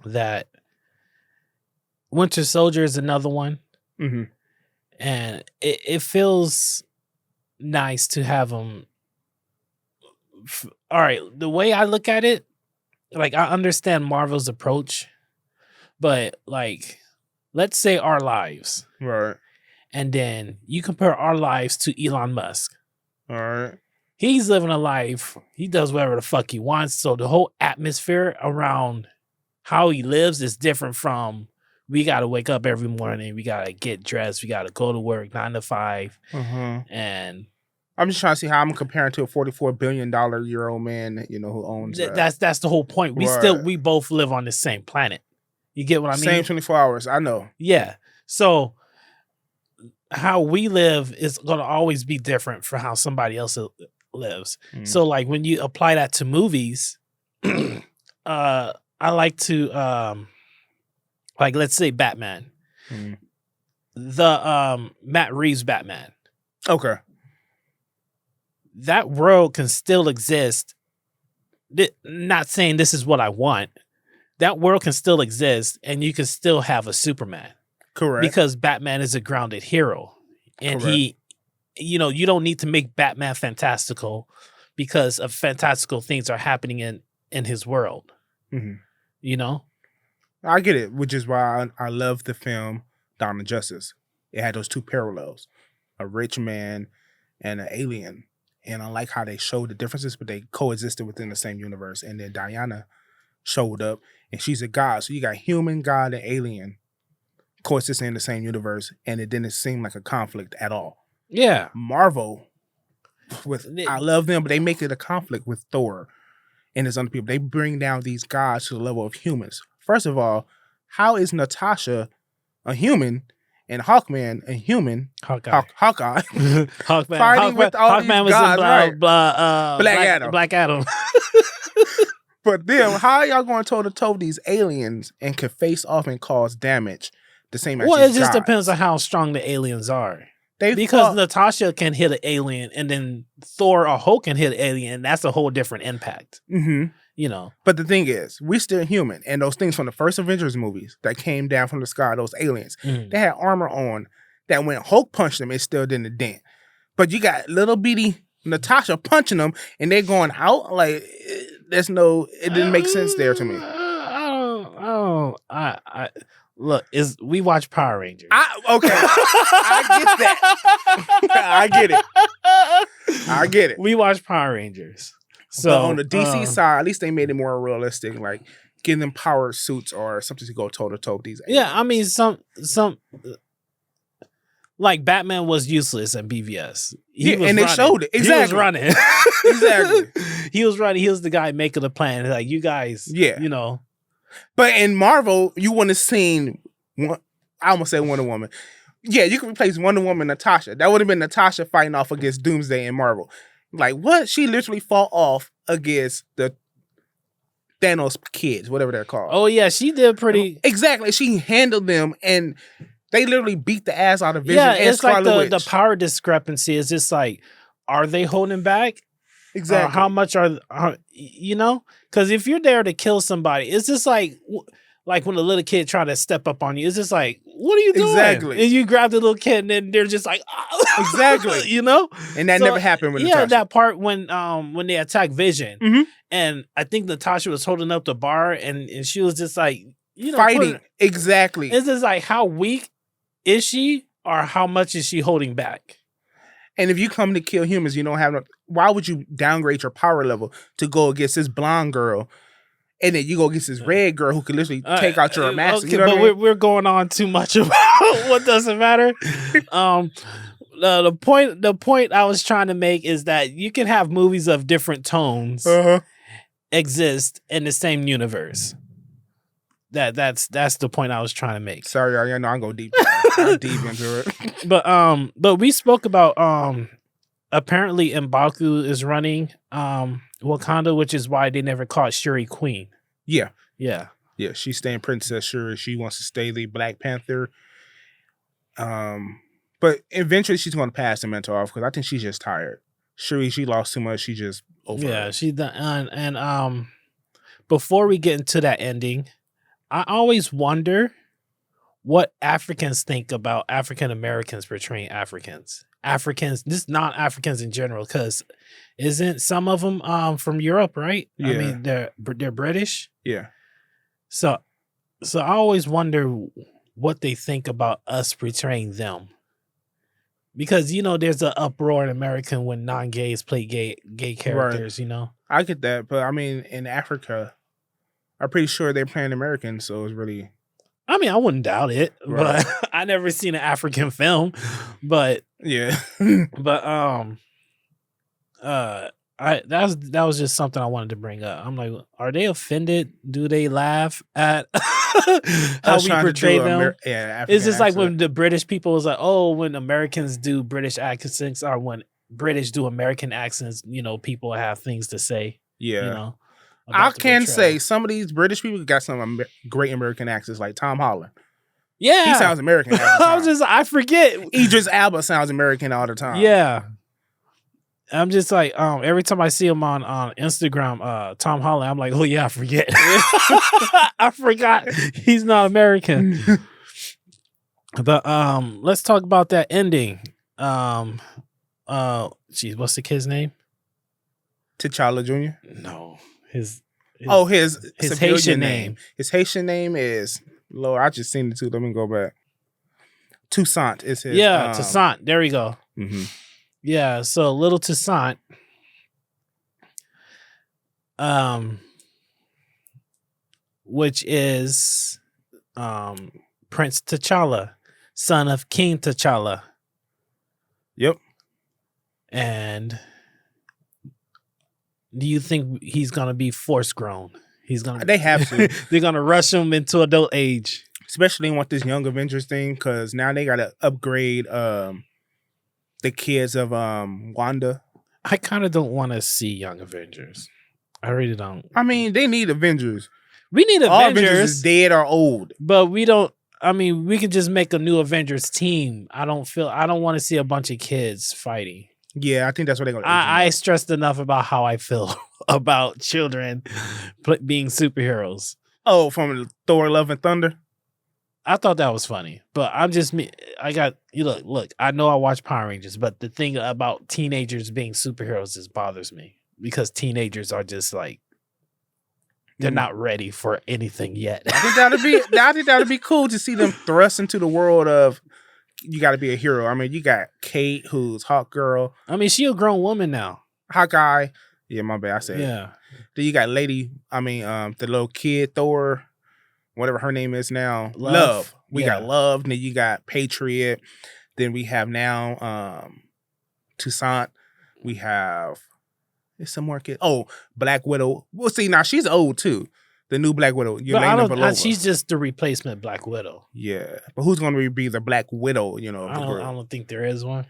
That Winter Soldier is another one. Mm-hmm. And it feels nice to have them. All right, the way I look at it, like, I understand Marvel's approach. But, like, let's say our lives. Right. And then you compare our lives to Elon Musk. All right. He's living a life. He does whatever the fuck he wants. So the whole atmosphere around how he lives is different from we got to wake up every morning. We got to get dressed. We got to go to work 9 to 5. And I'm just trying to see how I'm comparing to a $44 billion year old man, who owns that's the whole point. We both live on the same planet. You get what I mean? Same 24 hours. I know. Yeah. So how we live is going to always be different from how somebody else lives. So like when you apply that to movies, I like to like, let's say Batman, the Matt Reeves Batman. Okay. That world can still exist. Not saying this is what I want. That world can still exist and you can still have a Superman. Correct. Because Batman is a grounded hero. And he, you don't need to make Batman fantastical because of fantastical things are happening in his world. I get it, which is why I love the film Dawn of Justice. It had those two parallels, a rich man and an alien. And I like how they showed the differences, but they coexisted within the same universe. And then DYNA showed up and she's a god. So you got human, god, and alien coexisting in the same universe, and it didn't seem like a conflict at all. Yeah. Marvel, I love them, but they make it a conflict with Thor and his other people. They bring down these gods to the level of humans. First of all, how is Natasha a human and Hawkman a human? Hawkeye. Hawkman. Fighting with all Hawkman these gods, right? Black Adam. But then, how are y'all going toe-to-toe with these aliens and can face off and cause damage the same as it just depends on how strong the aliens are. Because Natasha can hit an alien and then Thor or Hulk can hit an alien. That's a whole different impact. But the thing is, we still human. And those things from the first Avengers movies that came down from the sky, those aliens, they had armor on that when Hulk punched them, it still didn't dent. But you got little bitty Natasha punching them and they're going out. Like, it didn't make sense there to me. Look, we watch Power Rangers. Okay. I get that. I get it. I get it. We watch Power Rangers. So but on the DC side, at least they made it more realistic, like giving them powered suits or something to go toe to toe with these. Yeah, I mean some like Batman was useless at BVS. They showed it. Exactly. He was running. Exactly. He was running. He was the guy making the plan. Like, you guys, you know. But in Marvel, you wouldn't have seen I almost said Wonder Woman. Yeah, you could replace Wonder Woman Natasha. That would have been Natasha fighting off against Doomsday in Marvel. Like, what? She literally fought off against the Thanos kids, whatever they're called. Oh, yeah, she did pretty. Exactly. She handled them, and they literally beat the ass out of Vision and it's Scarlet like Witch. the power discrepancy is just like, are they holding back? Exactly. How much are you know? Because if you're there to kill somebody, it's just like when a little kid try to step up on you, it's just like, what are you doing? Exactly. And you grab the little kid, and then they're just like, exactly. You know? And that never happened with Natasha. That part when they attacked Vision, mm-hmm. and I think Natasha was holding up the bar, and she was just like, you know, fighting. Exactly. It's just like, how weak is she, or how much is she holding back? And if you come to kill humans, you don't have no. Why would you downgrade your power level to go against this blonde girl, and then you go against this red girl who can literally take out your master? Okay, you know but what I mean? we're going on too much about what doesn't matter. The point I was trying to make is that you can have movies of different tones exist in the same universe. That's the point I was trying to make. Sorry, I know I'm going deep. I'm deep into it. But we spoke about apparently M'Baku is running Wakanda, which is why they never called Shuri Queen. Yeah. Yeah. Yeah, she's staying Princess Shuri. She wants to stay the Black Panther. But eventually she's going to pass the mentor off because I think she's just tired. Shuri, she lost too much. She just over. Yeah, she's done. And before we get into that ending, I always wonder what Africans think about African Americans portraying Africans. Just non-Africans in general, because isn't some of them from Europe, right? Yeah. I mean, they're British. Yeah. So I always wonder what they think about us portraying them. Because, you know, there's an uproar in America when non-gays play gay characters, you know? I get that, but I mean, in Africa, I'm pretty sure they're playing Americans, so it's really... I mean, I wouldn't doubt it, right. But I never seen an African film. But yeah, that was just something I wanted to bring up. I'm like, are they offended? Do they laugh at how we portray them? It's just like when the British people was like, oh, when Americans do British accents, or when British do American accents, you know, people have things to say. Yeah, you know. I can say some of these British people got some great American accents, like Tom Holland. Yeah, he sounds American. I forget. Idris Elba sounds American all the time. Yeah, I'm just like every time I see him on Instagram, Tom Holland, I'm like, oh yeah, I forget. I forgot he's not American. But let's talk about that ending. Geez, what's the kid's name? T'Challa Jr. No. His Haitian name. His Haitian name is Lord. I just seen it too. Let me go back. Toussaint is his. Yeah, Toussaint. There we go. Mm-hmm. Yeah, so little Toussaint. Which is Prince T'Challa, son of King T'Challa. Yep. And do you think he's gonna be force grown? They have to. They're gonna rush him into adult age, especially with this Young Avengers thing, because now they gotta upgrade the kids of Wanda. I kind of don't want to see Young Avengers. I really don't. I mean, they need Avengers. We need All Avengers. Avengers is dead or old, but we don't. I mean, we can just make a new Avengers team. I don't want to see a bunch of kids fighting. Yeah, I think that's what they're going to do. I stressed enough about how I feel about children being superheroes. Oh, from Thor: Love and Thunder? I thought that was funny, but I'm just me. Look, I know I watch Power Rangers, but the thing about teenagers being superheroes just bothers me because teenagers are just like, they're not ready for anything yet. I think that'd be cool to see them thrust into the world of you got to be a hero. I mean, you got Kate, who's Hawk Girl. I mean, she a grown woman now. Hawkeye. Yeah, my bad. I said. Yeah. Then you got the little kid Thor, whatever her name is now. Love. We got Love. Then you got Patriot. Then we have now Toussaint. We have there's some more kids. Oh, Black Widow. Well, see, now she's old too. The new Black Widow. She's just the replacement Black Widow. Yeah. But who's going to be the Black Widow, you know? I don't think there is one.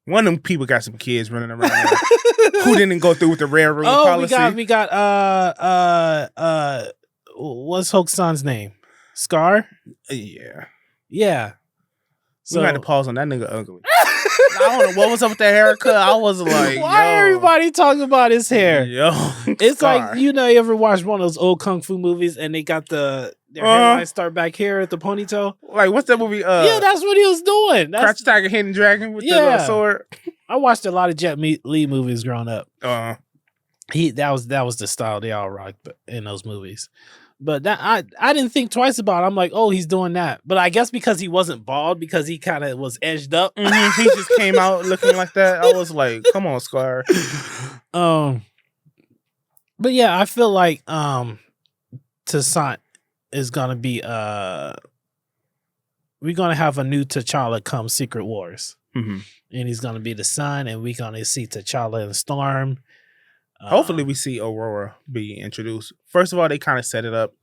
One of them people got some kids running around there who didn't go through with the railroad policy. we got what's Hulk's son's name? Scar? Yeah. Yeah. So, we had to pause on that nigga ugly. I don't know what was up with that haircut. I was like, why everybody talking about his hair? Yo, it's Scar. like, you ever watch one of those old kung fu movies and they got their hairline start back here at the ponytail? Like, what's that movie? Yeah, that's what he was doing. Crouch Tiger, Hidden Dragon with the little sword. I watched a lot of Jet Li movies growing up. Uh-huh. That was the style they all rocked in those movies. But that I didn't think twice about it. I'm like, oh, he's doing that. But I guess because he wasn't bald, because he kind of was edged up. Mm-hmm. He just came out looking like that. I was like, come on, Scar. But yeah, I feel like Toussaint is gonna be we're gonna have a new T'Challa come Secret Wars. Mm-hmm. And he's gonna be the son, and we're gonna see T'Challa and Storm. Hopefully we see Aurora be introduced. First of all, they kind of set it up.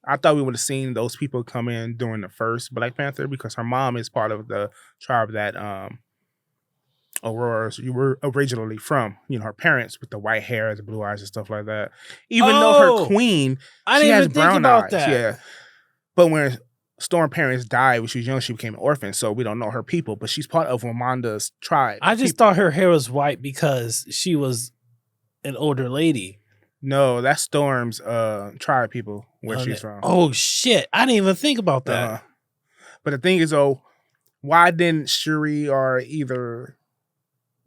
I thought we would have seen those people come in during the first Black Panther because her mom is part of the tribe that Aurora you were originally from. You know, her parents with the white hair, the blue eyes and stuff like that. Even though her queen, she has brown eyes. That. Yeah. But when Storm parents died when she was young, she became an orphan, so we don't know her people, but she's part of Wakanda's tribe. I just thought her hair was white because she was an older lady. No, that's Storm's tribe people where she's from. Oh shit! I didn't even think about that. But the thing is, though, why didn't Shuri or either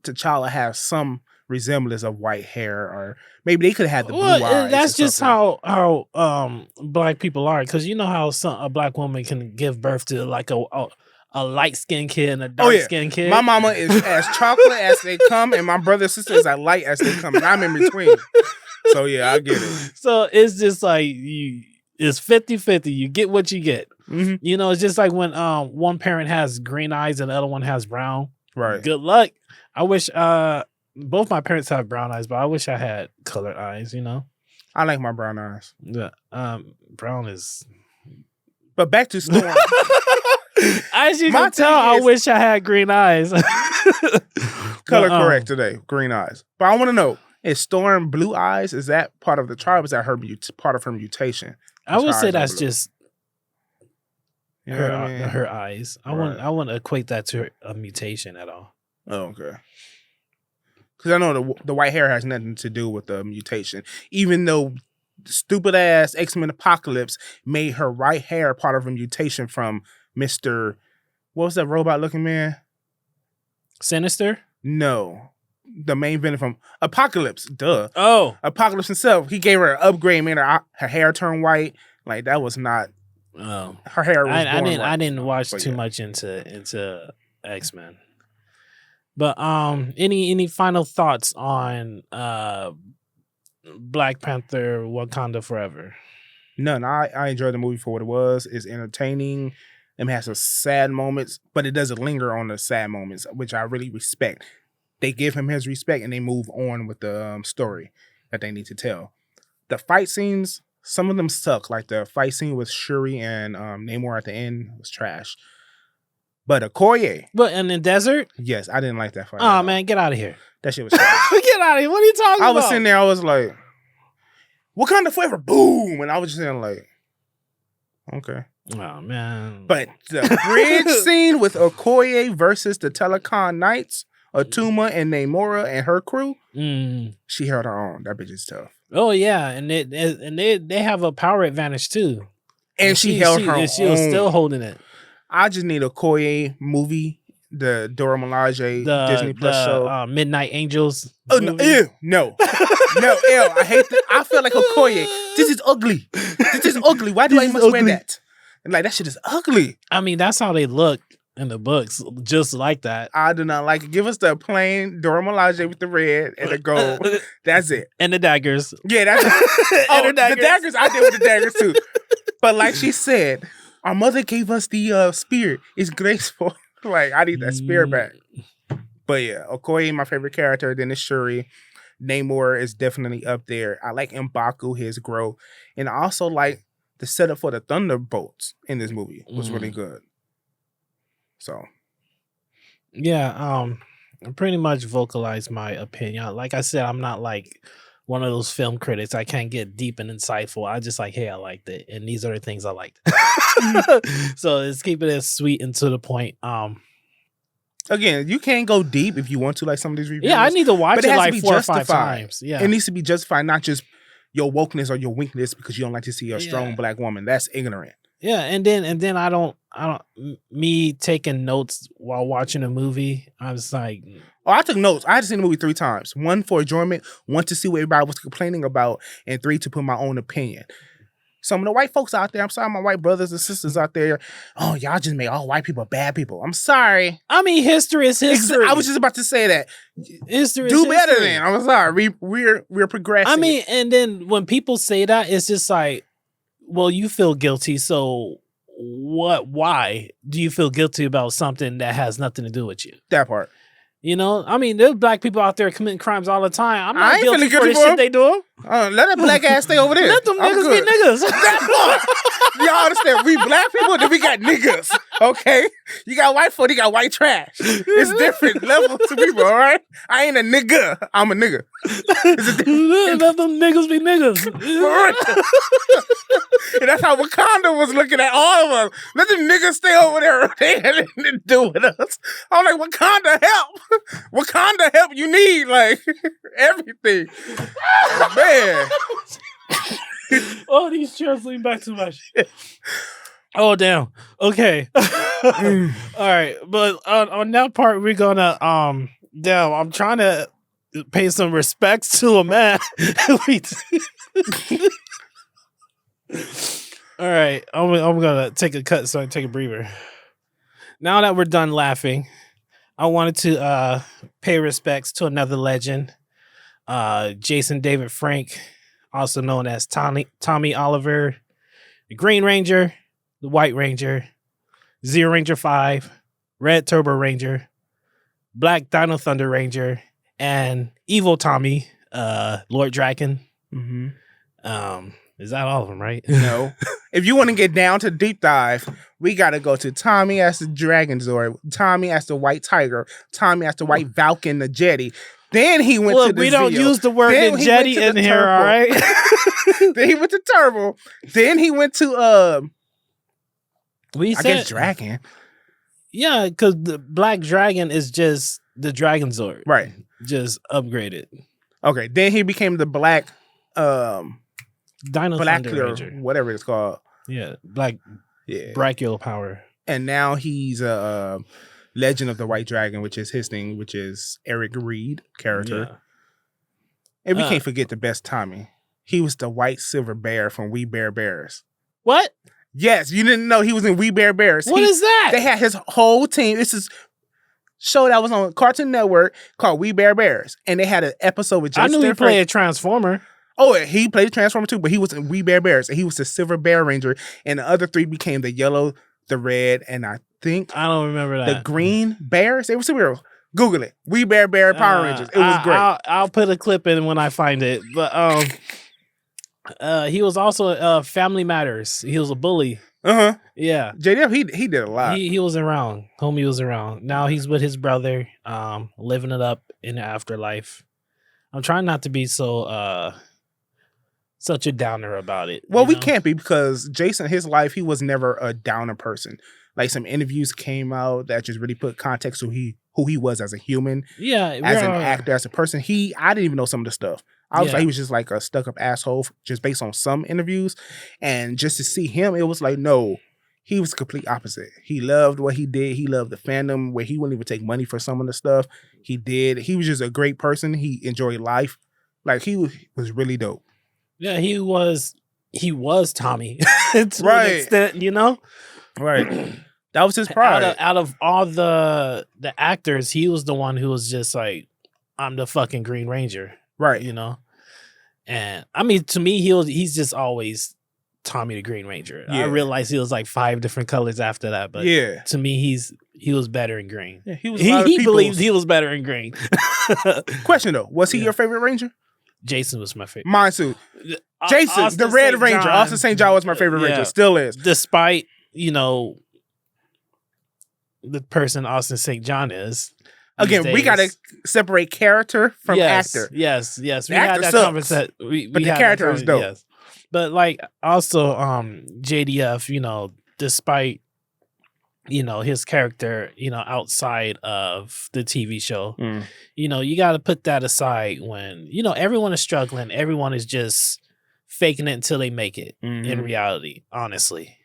T'Challa have some resemblance of white hair, or maybe they could have had the blue eyes? That's just how black people are, because you know how a black woman can give birth to like a light-skinned kid and a dark-skinned kid. My mama is as chocolate as they come, and my brother and sister is as light as they come, and I'm in between. So, yeah, I get it. So, it's just like, it's 50-50. You get what you get. Mm-hmm. You know, it's just like when one parent has green eyes and the other one has brown. Right. Good luck. I wish both my parents have brown eyes, but I wish I had colored eyes, you know? I like my brown eyes. Yeah, brown is... But back to Storm. As you can tell, I wish I had green eyes. Color correct today, green eyes. But I want to know, is Storm blue eyes? Is that part of the tribe? Is that part of her mutation? I would say that's just her her eyes. I wouldn't equate that to a mutation at all. Oh, okay. Because I know the white hair has nothing to do with the mutation, even though stupid ass X-Men Apocalypse made her white hair part of a mutation from Mr. What was that robot looking man? Sinister? No. The main villain from Apocalypse. Duh. Oh. Apocalypse himself. He gave her an upgrade, made her hair turn white. Like, that was not... Oh. Her hair was I didn't watch too much into X-Men. But any final thoughts on Black Panther Wakanda Forever? None. I enjoyed the movie for what it was. It's entertaining. It has some sad moments, but it doesn't linger on the sad moments, which I really respect. They give him his respect and they move on with the story that they need to tell. The fight scenes, some of them suck. Like the fight scene with Shuri and Namor at the end was trash. But Okoye. But in the desert? Yes, I didn't like that fight. Oh, man, get out of here. That shit was trash. Get out of here. What are you talking about? I was sitting there, I was like, Wakanda Forever, boom! And I was just saying like, okay. Oh, man. But the bridge scene with Okoye versus the Telecon Knights, Atuma and Namora and her crew, she held her own. That bitch is tough. Oh, yeah. And they have a power advantage, too. And she held her own. She was still holding it. I just need a Okoye movie the Dora Milaje the Disney Plus show. Midnight Angels. Oh no! movie. Ew, no, no! Ew! I hate that. I feel like Okoye. This is ugly. This is ugly. Why do This I is must wear ugly. that? And like that shit is ugly. I mean, that's how they look in the books, just like that. I do not like it. Give us the plain Dora Milaje with the red and the gold. That's it. And the daggers. Yeah, that's And the daggers. I did with the daggers too. But like she said, our mother gave us the spear. It's graceful. Like I need that spear back. But yeah, Okoye, my favorite character. Then it's Shuri. Namor is definitely up there. I like M'Baku, his growth, and I also like the setup for the Thunderbolts in this movie was really good. So, Yeah, I pretty much vocalized my opinion. Like I said, I'm not like one of those film critics. I can't get deep and insightful. I just like, hey, I liked it, and these are the things I liked. So it's keeping it sweet and to the point. again, you can't go deep if you want to, like some of these reviews. Yeah, I need to watch but it has to like be 4 or 5 justified. times. Yeah, It needs to be justified, not just your wokeness or your weakness because you don't like to see a strong black woman. That's ignorant. yeah, and then I don't me taking notes while watching a movie. I was like, Oh, I took notes. I had to see the movie 3 times. 1 for enjoyment, 1 to see what everybody was complaining about, and 3 to put my own opinion. Some of the white folks out there, I'm sorry, my white brothers and sisters out there, oh, y'all just made all white people bad people. I'm sorry. I mean, history is history. I was just about to say that. History is Do better history. then. I'm sorry. We're progressing. I mean, and then when people say that, it's just like, well, you feel guilty, so what? Why do you feel guilty about something that has nothing to do with you? that part. You know, I mean, there's black people out there committing crimes all the time. I'm I not ain't guilty feeling for the guilty for shit them. they do. Let that black ass stay over there. Let them I'm niggas good. be niggas. That part. Y'all understand? We black people, then we got niggas. Okay? You got white folk, you got white trash. It's different levels to people, all right? I ain't a nigga. I'm a nigga. It's a different. Let them niggas be niggas. And that's how Wakanda was looking at all of us. Let the niggas stay over there. They had nothing to do with us. I'm like, Wakanda help. Wakanda help you need, like, everything. Man. Oh, these chairs lean back too much. Oh, damn. Okay. All right. But on that part, we're gonna damn, I'm trying to pay some respects to a man. All right. I'm gonna take a cut so I can take a breather. Now that we're done laughing, I wanted to pay respects to another legend, Jason David Frank, also known as Tommy Oliver, the Green Ranger, the White Ranger, Zero Ranger 5, Red Turbo Ranger, Black Dino Thunder Ranger, and Evil Tommy, Lord Draken. Mm-hmm. Is that all of them, right? No. If you want to get down to deep dive, we got to go to Tommy as the Dragon Zord, Tommy as the White Tiger, Tommy as the White Falcon, the Jetty. Then he went to the we don't Zeo. use the word Then he jetty went to in the here, Turbo. all right? Then he went to Turbo. Then he went to We I said, guess Dragon. yeah, because the Black Dragon is just the Dragon Zord, Right. just upgraded. Okay. Then he became the Black Dino Black Thunder or Ranger. whatever it's called. Yeah, Black Yeah. Brachial Power. And now he's a Legend of the White Dragon, which is his thing, which is Eric Reed character. Yeah. And we can't forget the best Tommy. He was the White Silver Bear from We Bear Bears. What? Yes, you didn't know he was in We Bear Bears. What is that? They had his whole team. This is show that was on Cartoon Network called We Bear Bears. And they had an episode with I Jason knew he Frank. played a Transformer. Oh, he played Transformer too, but he was in We Bear Bears. And he was the Silver Bear Ranger. And the other 3 became the yellow, the red, and I think I don't remember that. the green bears. They were superheroes. Google it. We Bear Bear Power Rangers. It was great. I'll put a clip in when I find it. But he was also Family Matters. He was a bully. Uh-huh. Yeah. JDF, he did a lot. He was around. Homie was around. Now he's with his brother, living it up in the afterlife. I'm trying not to be so such a downer about it. Well, you we know? can't be because Jason, his life, he was never a downer person. Like some interviews came out that just really put context to who he was as a human, Yeah, as an actor, as a person. I didn't even know some of the stuff. I was Yeah. like, he was just like a stuck up asshole just based on some interviews. And just to see him, it was like, no, he was the complete opposite. He loved what he did. He loved the fandom where he wouldn't even take money for some of the stuff he did. He was just a great person. He enjoyed life. Like he was really dope. Yeah, he was Tommy to an Right. extent, you know? Right. That was his pride. Out of all the actors, he was the one who was just like, I'm the fucking Green Ranger. Right. You know? And I mean, to me, he's just always Tommy the Green Ranger. Yeah. I realized he was like 5 different colors after that, but Yeah. to me, he was better in green. Yeah, he was a lot of He people's- believed he was better in green. Question though, was he Yeah. your favorite Ranger? Jason was my favorite. Mine too. Jason, Austin the Red St. Ranger. John, Austin St. John was my favorite Ranger. yeah. Still is. Despite, you know, the person Austin St. John is. these Again, we days. gotta separate character from Yes, actor. Yes. We The had actor that sucks, conversation. but the character is dope. Yes. But like also JDF, you know, despite you know his character, you know, outside of the TV show, you know, you got to put that aside when, you know, everyone is struggling, everyone is just faking it until they make it in reality, honestly.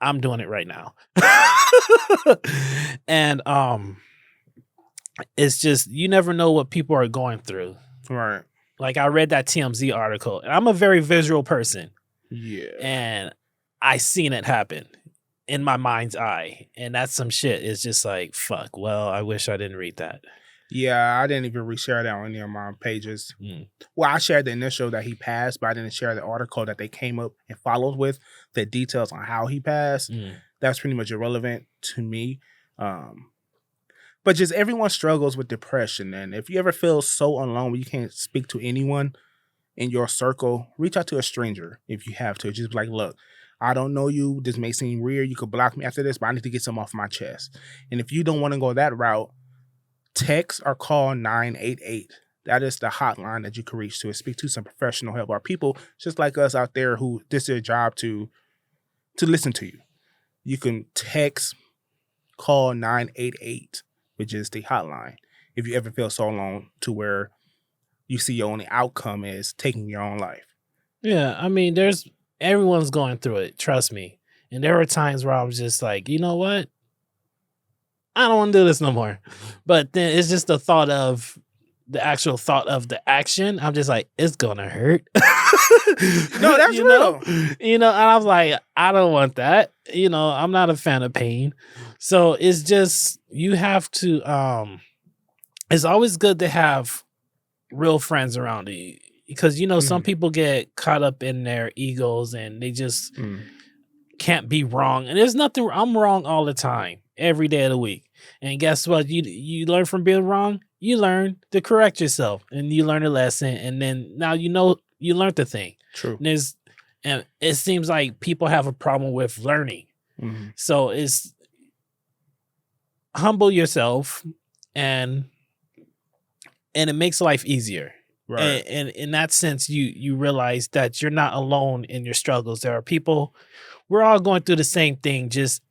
I'm doing it right now. And it's just you never know what people are going through. Right. Like I read that TMZ article, and I'm a very visual person, Yeah. and I seen it happen in my mind's eye, and that's some shit. It's just like fuck. Well, I wish I didn't read that. Yeah, I didn't even reshare that on any of my pages. Well, I shared the initial that he passed, but I didn't share the article that they came up and followed with the details on how he passed. That's pretty much irrelevant to me. But just everyone struggles with depression. And if you ever feel so alone where you can't speak to anyone in your circle, reach out to a stranger if you have to. Just be like, look, I don't know you. This may seem weird. You could block me after this, but I need to get something off my chest. And if you don't want to go that route, text or call 988. That is the hotline that you can reach to and speak to some professional help. Or people just like us out there who this is their job to listen to you. You can text, call 988, which is the hotline. If you ever feel so alone to where you see your only outcome is taking your own life. Yeah, I mean, everyone's going through it. Trust me. And there were times where I was just like, you know what? I don't want to do this no more. But then it's just the actual thought of the action. I'm just like, it's gonna hurt. No, that's real. You know, and I was like, I don't want that. You know, I'm not a fan of pain. So it's just you have to it's always good to have real friends around you. Because you know, some people get caught up in their egos and they just can't be wrong. And there's nothing I'm wrong all the time, every day of the week. And guess what? You learn from being wrong. You learn to correct yourself, and you learn a lesson. And then now you know you learned the thing. True. And it seems like people have a problem with learning. So it's humble yourself, and it makes life easier. Right. And in that sense, you realize that you're not alone in your struggles. There are people. We're all going through the same thing, just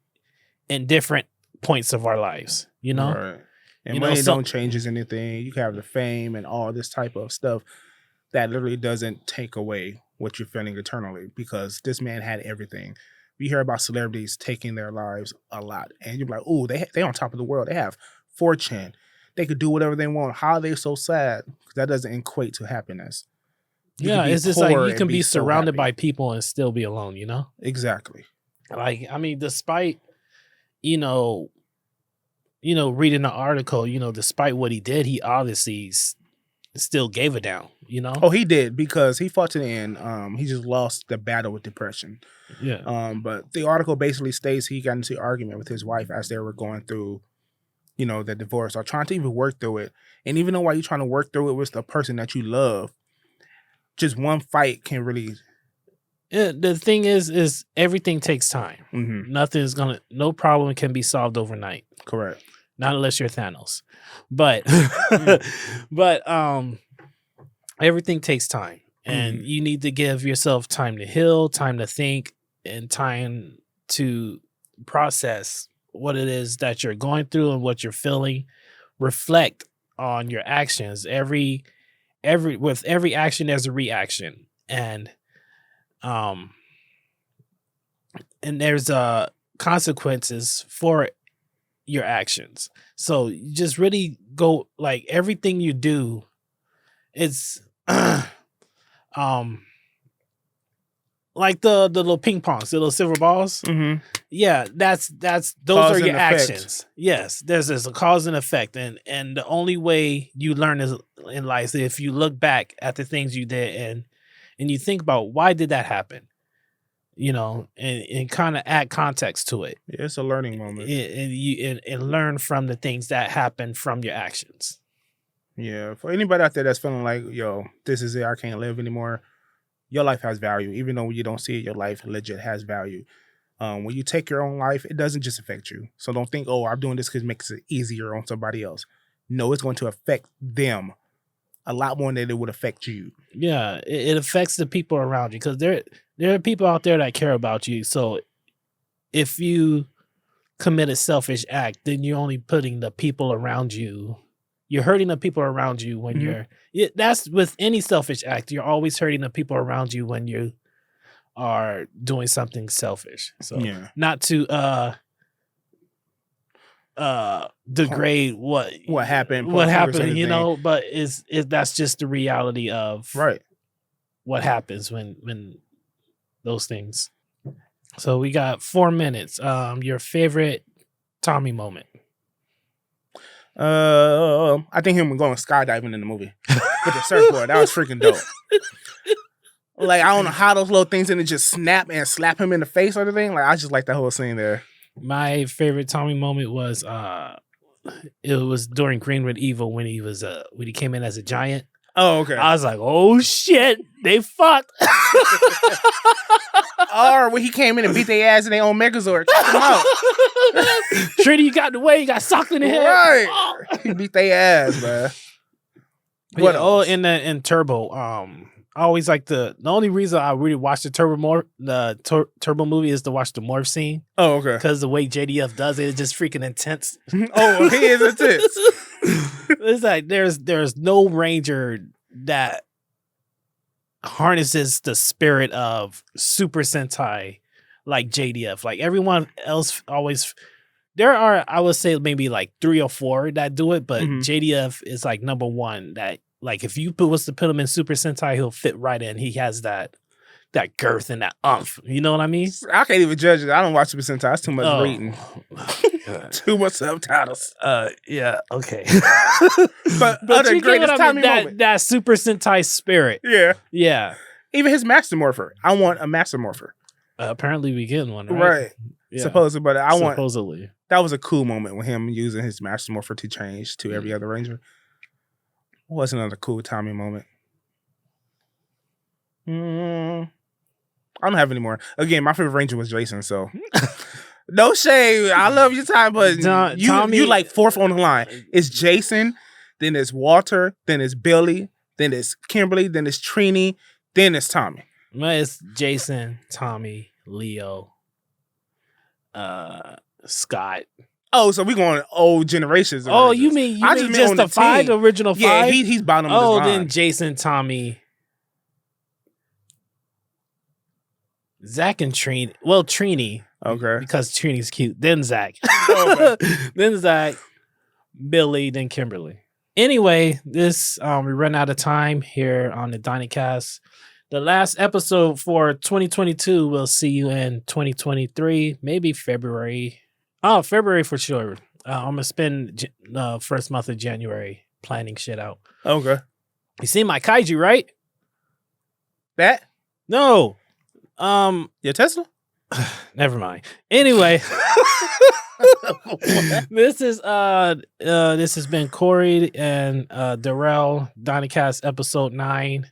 in different points of our lives, you know? Right. And You know, money so- don't changes anything. You can have the fame and all this type of stuff that literally doesn't take away what you're feeling eternally, because this man had everything. We hear about celebrities taking their lives a lot, and you're like, oh, they on top of the world. They have fortune. They could do whatever they want. How are they so sad? That doesn't equate to happiness. You can Yeah, be it's just like poor you and can be so surrounded happy. by people and still be alone, you know? Exactly. Like, I mean, despite, you know, reading the article, you know, despite what he did, he obviously still gave it down, you know? Oh, he did, because he fought to the end. He just lost the battle with depression. Yeah. But the article basically states he got into an argument with his wife as they were going through, you know, the divorce, or trying to even work through it. And even though while you're trying to work through it with the person that you love, just one fight can really. Yeah, the thing is everything takes time. No problem can be solved overnight. Correct. Not unless you're Thanos. But but everything takes time. And you need to give yourself time to heal, time to think, and time to process what it is that you're going through and what you're feeling. Reflect on your actions. With every action there's a reaction. And there's consequences for your actions. So you just really go like everything you do. It's like the little ping pongs, the little silver balls. Mm-hmm. Yeah, that's those Cause are your and effect. actions. Yes, there's a cause and effect, and the only way you learn is in life is if you look back at the things you did and you think about why did that happen, you know, and kind of add context to it. Yeah, it's a learning moment. And learn from the things that happen from your actions. Yeah, for anybody out there that's feeling like, yo, this is it, I can't live anymore. Your life has value, even though you don't see it. Your life legit has value. When you take your own life, it doesn't just affect you. So don't think, oh, I'm doing this because it makes it easier on somebody else. No, it's going to affect them a lot more than it would affect you. Yeah, it affects the people around you because there are people out there that care about you. So if you commit a selfish act, then you're only putting the people around you. You're hurting the people around you when that's with any selfish act. You're always hurting the people around you when you are doing something selfish. So not to degrade what happened, you know, but that's just the reality of what happens when those things. So we got 4 minutes. Your favorite Tommy moment. I think him going skydiving in the movie with the surfboard. That was freaking dope. Like, I don't know how those little things didn't just snap and slap him in the face or anything. Like, I just like that whole scene there. My favorite Tommy moment was it was during Greenwood Evil when he came in as a giant. Oh, okay. I was like, oh shit, they fucked. Or when he came in and beat their ass in their own Megazord, check them out. Trinity, you got in the way, you got socked in the head. Right. Oh. He beat their ass, man. What else? In Turbo, I always like the only reason I really watched the Turbo movie is to watch the morph scene. Oh, okay. Because the way JDF does it is just freaking intense. Oh, he is intense. It's like there's no Ranger that harnesses the spirit of Super Sentai like JDF. Like everyone else always, there are, I would say maybe like 3 or 4 that do it, but JDF is like number 1 that like if you was to put him in Super Sentai, he'll fit right in. He has that girth and that umph. You know what I mean? I can't even judge it. I don't watch Super Sentai. That's too much reading. Too much subtitles. Yeah, okay. but other you greatest Tommy moment. That Super Sentai spirit. Yeah. Yeah. Even his Master Morpher. I want a Master Morpher. Apparently we getting one, right? Right. Yeah. Supposedly, but Supposedly. That was a cool moment with him using his Master Morpher to change to every other Ranger. What was another cool Tommy moment? I don't have any more. Again, my favorite Ranger was Jason, so no shade. I love you, Tommy, but you like 4th on the line. It's Jason, then it's Walter, then it's Billy, then it's Kimberly, then it's Trini, then it's Tommy. It's Jason, Tommy, Leo, Scott. Oh, so we going old generations. Oh, you mean just the 5, the original 5? Yeah, he's bottom of the line. Then Jason, Tommy, Zach and Trini. Well, Trini. Okay. Because Trini's cute. Then Zach. Okay. Then Zach, Billy, then Kimberly. Anyway, this we run out of time here on the DYNAcast. The last episode for 2022. We'll see you in 2023, maybe February. Oh, February for sure. I'm gonna spend the first month of January planning shit out. Okay. You see my kaiju, right? That? No. Your Tesla? Never mind. Anyway, this has been Corey and Darrell, DYNAcast episode 9,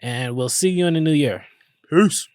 and we'll see you in the new year. Peace.